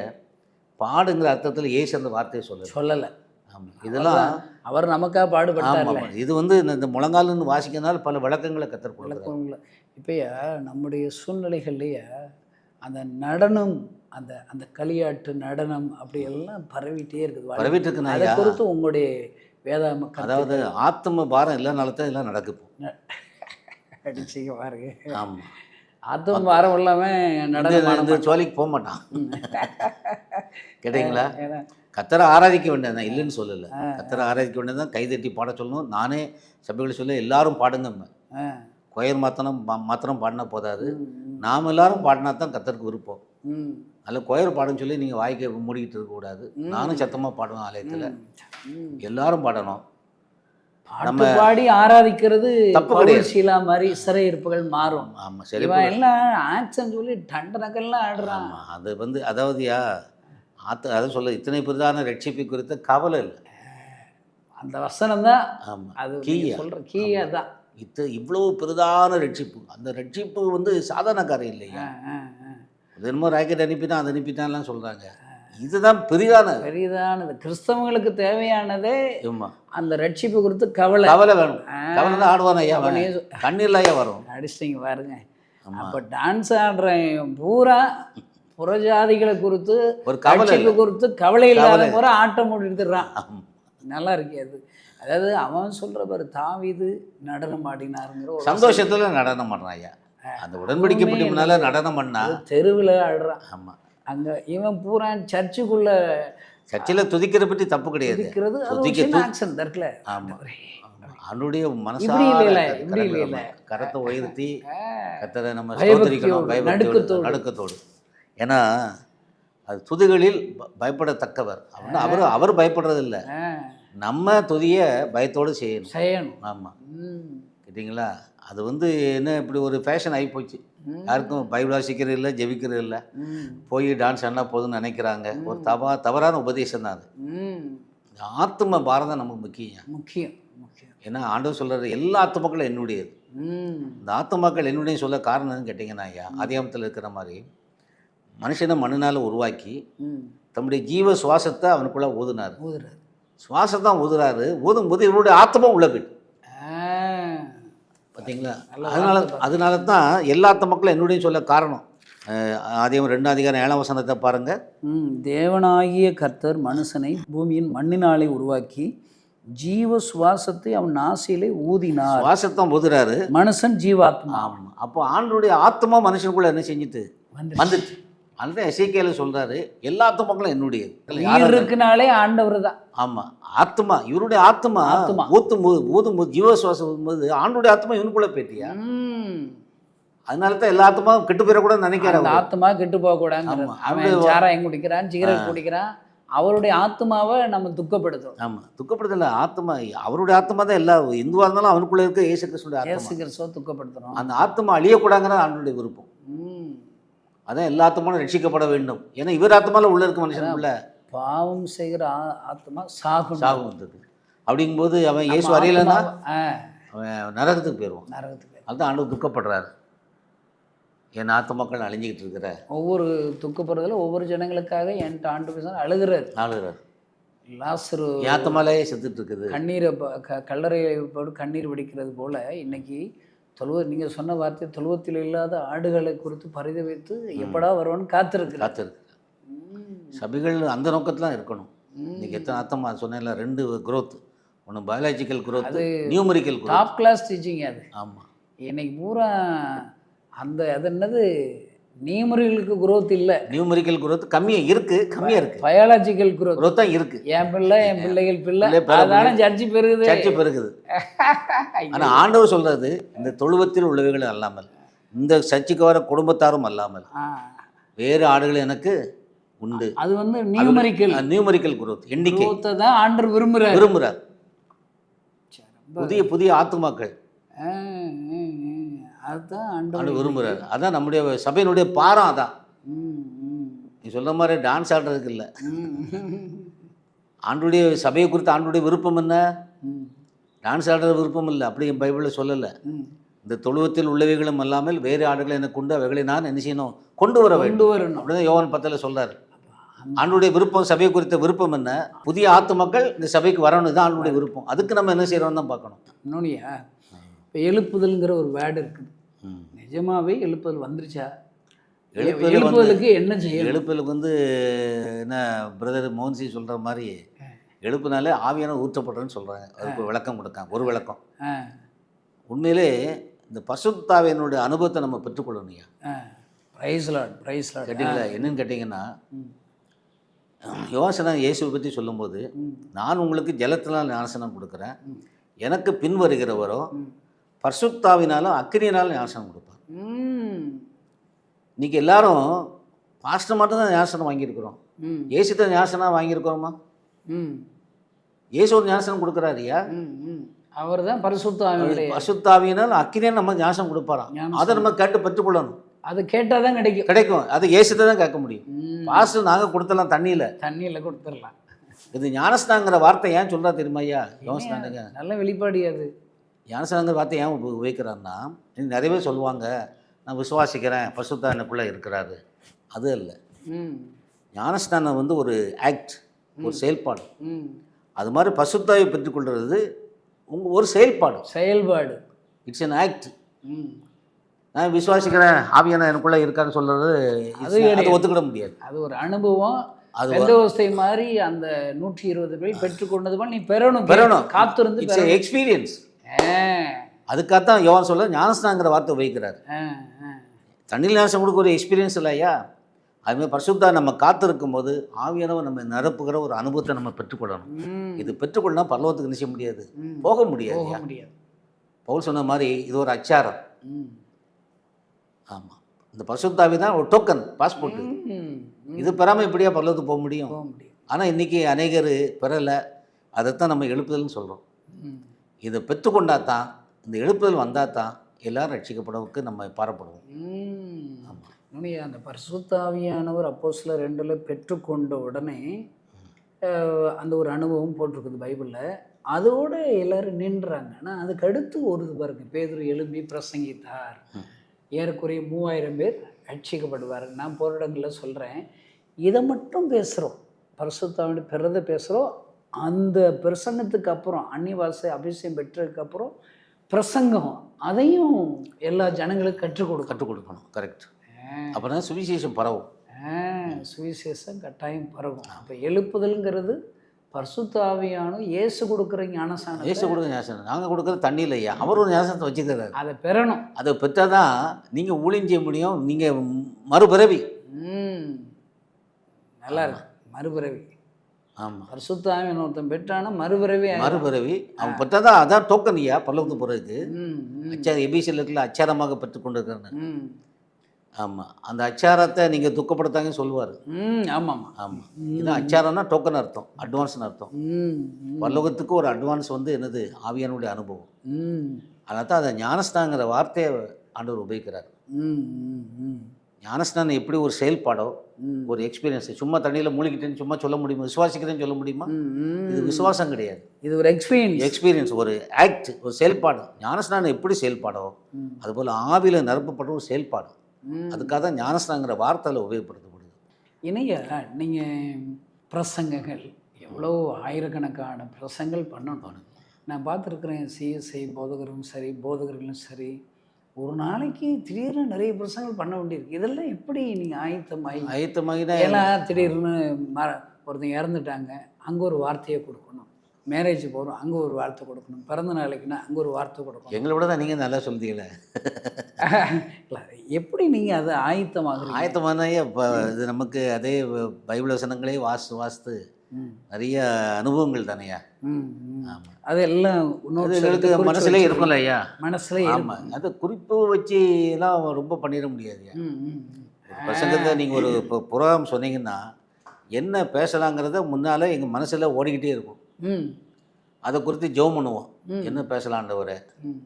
பாடுங்கிற அர்த்தத்தில் ஏசு அந்த வார்த்தையை சொல்லலை. ஆமாம், இதெல்லாம் அவர் நமக்காக பாடுபட்டார். இது இந்த முழங்கால்னு வாசிக்கிறதுனால பல விளக்கங்களை கற்றுக்கொள்ள. இப்போயா நம்முடைய சூழ்நிலைகள்லையே அந்த நடனம், அந்த அந்த களியாட்டு நடனம் அப்படியெல்லாம் பரவிட்டே இருக்குது. அதை குறித்து உங்களுடைய வேதாம, அதாவது ஆத்ம பாரம் இல்லைனால தான் எல்லாம் நடக்குது. அடிச்சிக்க பாருங்க. ஆமாம், ஆத்ம பாரம் இல்லாமல் நடனம் சோழிக்கு போக மாட்டான். கேட்டீங்களா? கத்தரை ஆராதிக்க வேண்டியதான், இல்லைன்னு சொல்லலை. கத்தரை ஆராதிக்க வேண்டியதான், கைதட்டி பாட சொல்லணும். நானே சபைகளை சொல்ல எல்லாரும் பாடுங்க. கொயர் மாத்திரம் பாடினா போதாது, நாம் எல்லாரும் பாடினா தான் கத்தருக்கு விருப்பம். அதில் கொயர் பாடுன்னு சொல்லி நீங்கள் வாய்க்க மூடிக்கிட்டு இருக்கக்கூடாது. நானும் சத்தமாக பாடுவேன் ஆலயத்தில், எல்லாரும் பாடணும். நம்ம பாடி ஆராதிக்கிறது தப்பு கிடையாது. ஷீலா மாதிரி சிறையிருப்புகள் மாறும். ஆமாம், சரி, எல்லாம் ஆக்ஷன் சொல்லி டண்டனக்கெல்லாம் ஆடுறான். அது அதாவதுயா அதை சொல்ல இத்தனை பிரதான ரட்சிப்பை குறித்த கவலை இல்லை. அந்த வசனம் தான். ஆமாம், அது கீயா சொல்கிற கீயா தான். இவ்வளோ பிரதான ரட்சிப்பு, அந்த ரட்சிப்பு சாதாரண காரியம் இல்லையா? அது என்னமோ ராக்கெட் அனுப்பிட்டான்லாம் சொல்கிறாங்க. இதுதான் பெரிதானது. கிறிஸ்தவங்களுக்கு தேவையானதே அந்த ரட்சிப்பு குறித்து கவலை வேணும். கவலை தான் ஆடுவான் ஐயா, கண்ணீர்ல ஐயா வரும். அடிச்சிட்டிங்க பாருங்க. அப்போ டான்ஸ் ஆடுறேன் பூரா புறஜாதிகளை குறித்து, ஒரு கவலை குறித்து கவலை இல்லாத பூரா ஆட்டம் எடுத்துடுறான். நல்லா இருக்கு அது. அதாவது அவன் சொல்கிற பாரு, தாவீது நடனம் ஆடினாருங்கிற சந்தோஷத்தில் நடனம் பண்ணுறான் ஐயா. அந்த உடன்படிக்கைப்பட்டு முன்னால் நடனம் பண்ணா தெருவில் ஆடுறான். ஆமாம், அங்கே இவன் பூரா சர்ச்சில் துதிக்கிற பற்றி தப்பு கிடையாது. ஆமாம், அவனுடைய மனசார கரத்தை உயர்த்தி கத்தரை நம்ம சோதரிக்கணும் நடுக்கத்தோடு. ஏன்னா அது துதிகளில் பயப்படத்தக்கவர். அவர் பயப்படுறதில்லை, நம்ம துதியை பயத்தோடு செய்யணும். ஆமாம், கேட்டிங்களா? அது என்ன இப்படி ஒரு ஃபேஷன் ஆகி போச்சு. யாருக்கும் பைபிள் வாசிக்கிறது இல்லை, ஜெபிக்கிறது இல்லை, போய் டான்ஸ் ஆடினா போதுன்னு நினைக்கிறாங்க. ஒரு தவறான உபதேசம் தான் அது. ஆத்ம பாரம் தான் நமக்கு முக்கியம். ஏன்னா ஆண்டவர் சொல்கிறது எல்லா ஆத்மாக்களும் என்னுடையது. இந்த ஆத்மாக்கள் என்னுடைய சொல்ல காரணம் என்னன்னு கேட்டிங்கன்னா ஐயா, அதிகாரத்தில் இருக்கிற மாதிரி மனுஷனை மண்ணினால் உருவாக்கி தம்முடைய ஜீவ சுவாசத்தை அவனுக்குள்ளே ஊதுனார். சுவாசத்தான் ஊதுறாரு. ஊதும்போது இவனுடைய ஆத்மா உள்ள போயிட்டு, பார்த்தீங்களா? அதனால தான் எல்லா ஆத்மாக்களும் என்னுடைய சொல்ல காரணம். ஆதியாகமம் 2:7 பாருங்கள். தேவனாகிய கர்த்தர் மனுஷனை பூமியின் மண்ணினாலே உருவாக்கி ஜீவ சுவாசத்தை அவன் நாசியிலே ஊதினார். சுவாசத்தான் ஊதுறாரு, மனுஷன் ஜீவாத்மா. ஆமாம், அப்போ ஆண்டவருடைய ஆத்மா மனுஷனுக்குள்ள என்ன செஞ்சுட்டு வந்துட்டு. அதுதான் எசேக்கியேல சொல்றாரு, எல்லா ஆத்மாக்களும் என்னுடையது. இருக்குனாலே ஆண்டவர் தான். ஆமாம், ஆத்மா இவருடைய ஆத்மா ஊதும்போது ஜீவ சுவாசம் ஊதும்போது ஆண்டவருடைய ஆத்மா இவனுக்குள்ள போயிட்டியா? அதனால தான் எல்லா ஆத்மாவும் கெட்டு போயிடக்கூடாதுன்னு நினைக்கிறாங்க. ஆத்மா கெட்டு போகக்கூடாது. அவன் சாராயம் குடிக்கிறான், சிகரெட் குடிக்கிறான், அவருடைய ஆத்மாவை நம்ம துக்கப்படுத்தும். ஆமாம், துக்கப்படுத்தல. ஆத்மா அவருடைய ஆத்மா தான். எல்லா இந்துவாக இருந்தாலும் அவனுக்குள்ள இருக்க இயேசு கிறிஸ்துவ துக்கப்படுத்துறோம். அந்த ஆத்மா அழியக்கூடாதுங்கிறது ஆண்டவருடைய விருப்பம். அதான் எல்லா ஆத்மாவும் ரட்சிக்கப்பட வேண்டும். ஏன்னா இவர் ஆத்மாவில் உள்ள இருக்க மனுஷனுக்குள்ள பாவம் செய்கிற ஆத்மா சாகும் வந்தது. அப்படிங்கும்போது அவன் இயேசு வரையிலன்னா அவன் நரகத்துக்கு போயிடுவான். அதுதான் ஆண்டவர் துக்கப்படுறாரு. என் ஆத்மாக்கள் அழிஞ்சிக்கிட்டு இருக்கிற ஒவ்வொரு துக்கப்படுறதுல ஒவ்வொரு ஜனங்களுக்காக என்கிட்ட ஆண்டு அழுகிறார். லாசரு ஆத்மாலே செத்துட்டு இருக்குது. கண்ணீரை கல்லறையை போட்டு கண்ணீர் வடிக்கிறது போல இன்னைக்கு நீங்கள் சொன்ன வார்த்தை, தொழுவத்தில் இல்லாத ஆடுகளை குறித்து பரிதவித்து எப்படா வருவான்னு காத்திருக்கு. சபைகள் அந்த நோக்கத்தில் தான் இருக்கணும். இன்னைக்கு எத்தனை ஆத்மா சொன்னேன்ல, 2 growth, ஒன்று biological growth, numerical growth. Top class teaching அது. ஆமாம், இன்னைக்கு பூரா அது என்னது நியூமரிக்கலுக்கு growth இல்லை. நியூமரிக்கல் growth கம்மியாக இருக்குது. பயாலஜிக்கல் growth தான் இருக்குது. என் பிள்ளை, என் பிள்ளைகள் பிள்ளை, அதான சர்ச்சை பெருகுது. ஆனால் ஆண்டவர் சொல்கிறது, இந்த தொழுவத்தில் உள்ளவைகள் அல்லாமல், இந்த சர்ச்சைக்கு வர குடும்பத்தாரும் அல்லாமல் வேறு ஆடுகள் எனக்கு உண்டு. அது வந்து நியூமரிக்கல் நியூமரிக்கல் குரோத், எண்ணிக்கை தான் ஆண்டவர் விரும்புகிறார். புதிய புதிய ஆத்துமாக்கள் அதுதான் ஆண்டவர் விரும்புகிறார். அதான் நம்முடைய சபையினுடைய பாரம். அதான் நீ சொல்ற மாதிரி டான்ஸ் ஆடுறதுக்கு இல்லை. ஆண்டுடைய சபையை குறித்து ஆண்டுடைய விருப்பம் என்ன? டான்ஸ் ஆடுறது விருப்பம் இல்லை, அப்படி என் பைபிளில் சொல்லலை. இந்த தொழுவத்தில் உள்ளவைகளும் அல்லாமல் வேறு ஆடுகளை எனக்கு கொண்டு அவைகளை நான் என்ன செய்யணும்? கொண்டு வர வேண்டும். அப்படிதான் யோவான் 10 சொல்றாரு. ஆண்டுடைய விருப்பம், சபையை குறித்த விருப்பம் என்ன? புதிய ஆத்துமக்கள் இந்த சபைக்கு வரணும் தான் ஆண்டுடைய விருப்பம். அதுக்கு நம்ம என்ன செய்யறோம் தான் பார்க்கணும். இன்னொன்னியா, இப்போ எழுப்புதல்ங்கிற ஒரு வேர்டு இருக்குது. நிஜமாவே எழுப்புதல் வந்துருச்சா? எழுப்புதலுக்கு என்ன செய்யணும்? எழுப்புதலுக்கு வந்து என்ன பிரதர் மோகன்சி சொல்ற மாதிரி எழுப்புனாலே ஆவியான ஊற்றப்படுறேன்னு சொல்றாங்க. அதுக்கு விளக்கம் கொடுக்காங்க. ஒரு விளக்கம், உண்மையிலே இந்த பசுத்தாவியனுடைய அனுபவத்தை நம்ம பெற்றுக்கொள்ளணும்யா. கேட்டீங்களா? என்னன்னு கேட்டிங்கன்னா, யோசனை இயேசுவை பற்றி சொல்லும்போது, நான் உங்களுக்கு ஜலத்தினால் ஞானஸ்நானம் கொடுக்குறேன், எனக்கு பின் வருகிறவரோ பரிசுத்தாவினாலும் அக்கினியினாலும் ஞானஸ்நானம் கொடுப்பார். இன்னைக்கு எல்லாரும் பாஸ்டர் மட்டும் தான் ஞானஸ்நானம் வாங்கியிருக்கிறோம். இயேசுத்த ஞானஸ்நானம் வாங்கியிருக்கிறோமா? இயேசு ஒரு ஞானஸ்நானம் கொடுக்குறாருயா. அவர் தான் பரிசுத்தாவியினால் அக்கினியால் நம்ம ஞானஸ்நானம் கொடுப்பாராம். அதை நம்ம கேட்டு பெற்றுக்கொள்ளணும். அது கேட்டால் தான் கிடைக்கும். அது இயேசுத்தை தான் கேட்க முடியும். பாஸ்டர் நாங்கள் கொடுத்துடலாம், தண்ணியில் கொடுத்துடலாம். இது ஞானஸ்நானங்கிற வார்த்தை ஏன் சொல்கிறா தெரியுமா ஐயா? யோசனை நல்ல வெளிப்பாடு. அது ஞானஸ்நானங்கிற வார்த்தை ஏன் உபயோகிக்கிறான்னா, நிறைய பேர் சொல்லுவாங்க, நான் விசுவாசிக்கிறேன் பரிசுத்த எனக்குள்ளே இருக்கிறாரு. அது இல்லை. ஞானஸ்நானம் வந்து ஒரு ஆக்ட், ஒரு செயல்பாடு. அது மாதிரி பரிசுத்தாவை பெற்றுக்கொள்வது ஒரு செயல்பாடு. It's an act. நான் விசுவாசிக்கிறேன் ஆவியான எனக்குள்ளே இருக்கான்னு சொல்கிறது அது ஒத்துக்கிட முடியாது. அது ஒரு அனுபவம். அது மாதிரி அந்த 120 பேர் பெற்றுக்கொண்டது போல் நீ பெறணும். காத்திருந்து இட்ஸ் எக்ஸ்பீரியன்ஸ். அதுக்காகத்தான் யோவான் சொல்ல ஞானஸ்நானங்கிற வார்த்தை உபயோகிக்கிறார். தண்ணியில் ஞானஸ்நானம் கொடுக்க ஒரு எக்ஸ்பீரியன்ஸ் இல்லையா? அதுமாதிரி பரிசுத்தா நம்ம காத்திருக்கும் போது ஆவியானவர் நம்ம நிரப்புகிற ஒரு அனுபவத்தை நம்ம பெற்றுக்கொள்ளணும். இது பெற்றுக்கொள்ளனா பரலோகத்துக்கு நிச்சய முடியாது, போக முடியாது. பவுல் சொன்ன மாதிரி இது ஒரு அச்சாரம். ஆமாம், இந்த பரிசுத்தாவி தான் ஒரு டோக்கன், பாஸ்போர்ட். இது பெறாமல் எப்படியா பரலோகத்துக்கு போக முடியும்? ஆனால் இன்றைக்கி அநேகர் பெறலை. அதைத்தான் நம்ம எழுப்புதல்னு சொல்கிறோம். இதை பெற்றுக்கொண்டா தான், இந்த எழுப்புதல் வந்தால் தான் எல்லாரும் ரட்சிக்கப்படுவதற்கு நம்ம பாரப்படுவோம். ஆமாம், அந்த பரிசுத்தாவியானவர் அப்போஸ்தலர் 2 பெற்றுக்கொண்ட உடனே அந்த ஒரு அனுபவம் போட்டிருக்குது பைபிளில். அதோடு எல்லோரும் நின்றாங்க. ஆனால் அதுக்கு அடுத்து ஒரு பாருங்க, பேதுரு எழும்பி பிரசங்கித்தார். ஏறக்குறைய 3000 பேர் ரட்சிக்கப்படுவார். நான் போகிற இடங்களில் சொல்கிறேன், இதை மட்டும் பேசுகிறோம், பரிசுத்தாவியோட பெறதை பேசுகிறோம். அந்த பிரசங்கத்துக்கு அப்புறம் அன்னிவாசை அபிஷேகம் பெற்றதுக்கப்புறம் பிரசங்கம், அதையும் எல்லா ஜனங்களுக்கும் கற்றுக் கொடுக்கணும். கரெக்ட். அப்புறம் தான் சுவிசேஷம் பரவும். சுவிசேஷம் கட்டாயம் பரவும். அப்போ எழுப்புதல்ங்கிறது பரிசுத்த ஆவியான இயேசு கொடுக்குற ஞானஸ்நானம். இயேசு கொடுக்குற ஞானஸ்நானம். நாங்கள் கொடுக்குற தண்ணி இல்லையா, அவர் ஒரு ஞானஸ்நானத்தை வச்சுக்கிறார். அதை பெறணும். அதை பெற்றால் தான் நீங்கள் ஊழியம் செய்ய முடியும். நீங்கள் மறுபிறவி. நல்லா இருக்கு, மறுபிறவி. ஆமாம், பரிசுத்த ஆவியான ஒருத்தன் பெற்றானா மறுபிறவி. அவன் பெற்றால் தான் அதான் டோக்கன் ஐயா பரலோகத்துக்கு போகிறதுக்கு. அச்சாரம் எபிசியில் இருக்குல்ல, அச்சாரமாக பெற்றுக்கொண்டிருக்கிறேன். ஆமாம், அந்த அச்சாரத்தை நீங்கள் துக்கப்படுத்தாங்கன்னு சொல்லுவார். ஆமாம். இதுதான் அச்சாரம்னா டோக்கன் அர்த்தம், அட்வான்ஸ்னு அர்த்தம். பரலோகத்துக்கு ஒரு அட்வான்ஸ் வந்து என்னது? ஆவியானுடைய அனுபவம். அதனால தான் அதை ஞானஸ்நானங்கிற வார்த்தையை ஆண்டவர் உபயோகிக்கிறார். ஞானஸ்நானம் எப்படி ஒரு செயல்பாடோ, ஒரு எக்ஸ்பீரியன்ஸ். சும்மா தண்ணியில் மூழ்கிட்டேன்னு சும்மா சொல்ல முடியுமா? விசுவாசிக்கிறேன்னு சொல்ல முடியுமா? இது விசுவாசம் கிடையாது, இது ஒரு எக்ஸ்பீரியன்ஸ், ஒரு ஆக்ட், ஒரு செயல்பாடு. ஞானஸ்நானம் எப்படி செயல்பாடோ அதுபோல் ஆவியில் நிரப்பப்பட்ட ஒரு செயல்பாடு. அதுக்காக தான் ஞானஸ்நானங்கிற வார்த்தையில் உபயோகப்படுத்தப்படுது. இணைய நீங்கள் பிரசங்கங்கள் எவ்வளோ ஆயிரக்கணக்கான பிரசங்கள் பண்ணணும். நான் பார்த்துருக்குறேன், சிஎஸ்ஐ போதகர்களும் சரி ஒரு நாளைக்கு திடீர்னு நிறைய பிரசங்கள் பண்ண வேண்டியிருக்கு. இதெல்லாம் எப்படி நீங்கள் ஆயத்தமாகினா? ஏன்னா திடீர்னு ஒருத்தங்க இறந்துட்டாங்க, அங்கே ஒரு வார்த்தையை கொடுக்கணும். மேரேஜ் போகிறோம், அங்கே ஒரு வார்த்தை கொடுக்கணும். பிறந்த நாளைக்குன்னா அங்கே ஒரு வார்த்தை கொடுக்கணும். எங்களை விட தான் நீங்கள் நல்லா சொல்லிட்டீங்களே. இல்லை, எப்படி நீங்கள் அதை ஆயத்தமான இப்போ இது நமக்கு அதே பைபிள் வசனங்களே வாசித்து நிறைய அனுபவங்கள் தானையா. ஆமாம், அதெல்லாம் மனசுல இருக்கும்ல ஐயா, மனசுல. ஆமாம், அதை குறிப்பு வச்சு எல்லாம் ரொம்ப பண்ணிட முடியாது. பிரசங்கத்தை நீங்கள் ஒரு புரோகிராம் சொன்னீங்கன்னா என்ன பேசலாங்கிறத முன்னால் எங்கள் மனசில் ஓடிக்கிட்டே இருக்கும். ம் அதை குறித்து ஜெபம் பண்ணுவோம். ம். என்ன பேசலாம் ஆண்டவரே, ம்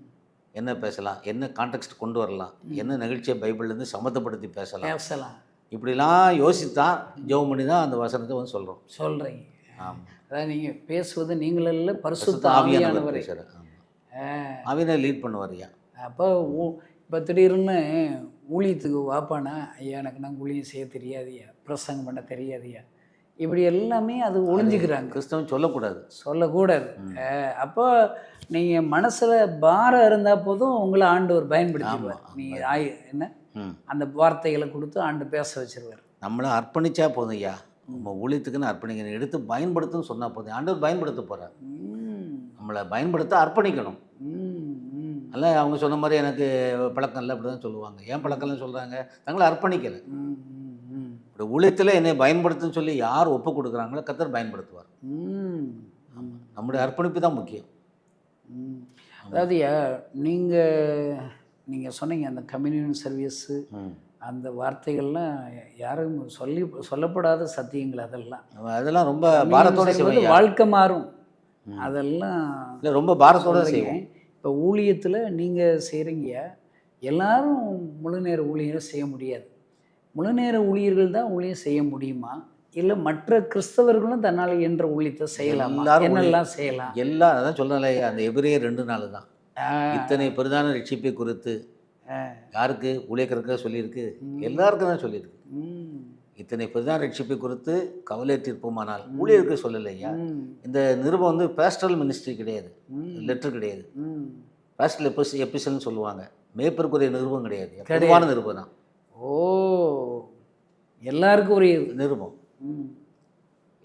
என்ன பேசலாம், என்ன கான்டெக்ஸ்ட் கொண்டு வரலாம், என்ன நிகழ்ச்சியை பைபிள்லேருந்து சம்மந்தப்படுத்தி பேசலாம், பேசலாம் இப்படிலாம் யோசித்தான் ஜெபம் பண்ணி தான் அந்த வசனத்தை வந்து சொல்கிறோம். சொல்கிறீங்க. ஆமாம். அதாவது நீங்கள் பேசுவது நீங்களல்ல பரிசுத்த ஆவியானவர் ஆவியானவரை. பேசுகிறார். ஆமாம், ஆவியானவர் லீட் பண்ணுவார்யா. அப்போ இப்போ திடீர்னு ஊழியத்துக்கு வாப்பானா, ஐயா எனக்கு நான் ஊழியம் செய்ய தெரியாதுயா, பிரசங்கம் பண்ண தெரியாதுயா, இப்படி எல்லாமே அது ஒளிஞ்சுக்கிறாங்க. கிறிஸ்தவன் சொல்லக்கூடாது. சொல்லக்கூடாது. அப்போ நீங்கள் மனசில் பாரம் இருந்தால் போதும் உங்களை ஆண்டவர் பயன்படுத்திடுவார். நீ என்ன அந்த வார்த்தைகளை கொடுத்து ஆண்டு பேச வச்சிருவார். நம்மளை அர்ப்பணிச்சா போதும் ஐயா, நம்ம ஊழியத்துக்குன்னு அர்ப்பணிக்கணும், எடுத்து பயன்படுத்துன்னு சொன்னால் போதும். ஆண்டவர் பயன்படுத்த போகிறார். நம்மளை பயன்படுத்த அர்ப்பணிக்கணும். அல்ல அவங்க சொன்ன மாதிரி எனக்கு பழக்கம் இல்லை அப்படி தான் சொல்லுவாங்க. ஏன் பழக்கம்லாம் சொல்கிறாங்க? தங்களை அர்ப்பணிக்கலை. இப்படி ஊழியத்தில் என்னை பயன்படுத்துன்னு சொல்லி யார் ஒப்பு கொடுக்குறாங்களோ கர்த்தர் பயன்படுத்துவார். நம்முடைய அர்ப்பணிப்பு தான் முக்கியம். அதாவது நீங்கள் சொன்னீங்க அந்த கம்யூனியன் சர்வீஸு, அந்த வார்த்தைகள்லாம் யாரும் சொல்லப்படாத சத்தியங்கள். அதெல்லாம் ரொம்ப பாரத்தோட செய்வோம். வாழ்க்கை மாறும். அதெல்லாம் இல்லை, ரொம்ப பாரத்தோட செய்வோம். இப்போ ஊழியத்தில் நீங்கள் செய்கிறீங்க, எல்லாரும் முழு நேர ஊழியரும் செய்ய முடியாது. முழு நேர ஊழியர்கள் தான் ஊழியம் செய்ய முடியுமா, இல்லை மற்ற கிறிஸ்தவர்களும் தன்னால் என்ற ஊழியத்தை செய்யலாமா? என்னெல்லாம் செய்யலாம்? எல்லாம் அதான் சொல்லலை. அந்த எபிரேயர் 2:4 தான். இத்தனை பெரிதான ரட்சிப்பை குறித்து யாருக்கு? ஊழியக்காரருக்கு சொல்லியிருக்கு, எல்லாருக்கும் தான் சொல்லியிருக்கு. இத்தனை பெரிதான ரட்சிப்பை குறித்து கவலை தீர்ப்போமானால் ஊழியருக்கு சொல்லலையா? இந்த நிருபம் வந்து பேஸ்டல் மினிஸ்ட்ரி கிடையாது, லெட்டர் கிடையாது. பேஸ்டல் எபிசல்னு சொல்லுவாங்க. மேய்ப்பருக்குரிய நிருபம் கிடையாது, பொதுவான நிருபம் தான். ஓ, எல்லாருக்கும் ஒரு நிருபம்,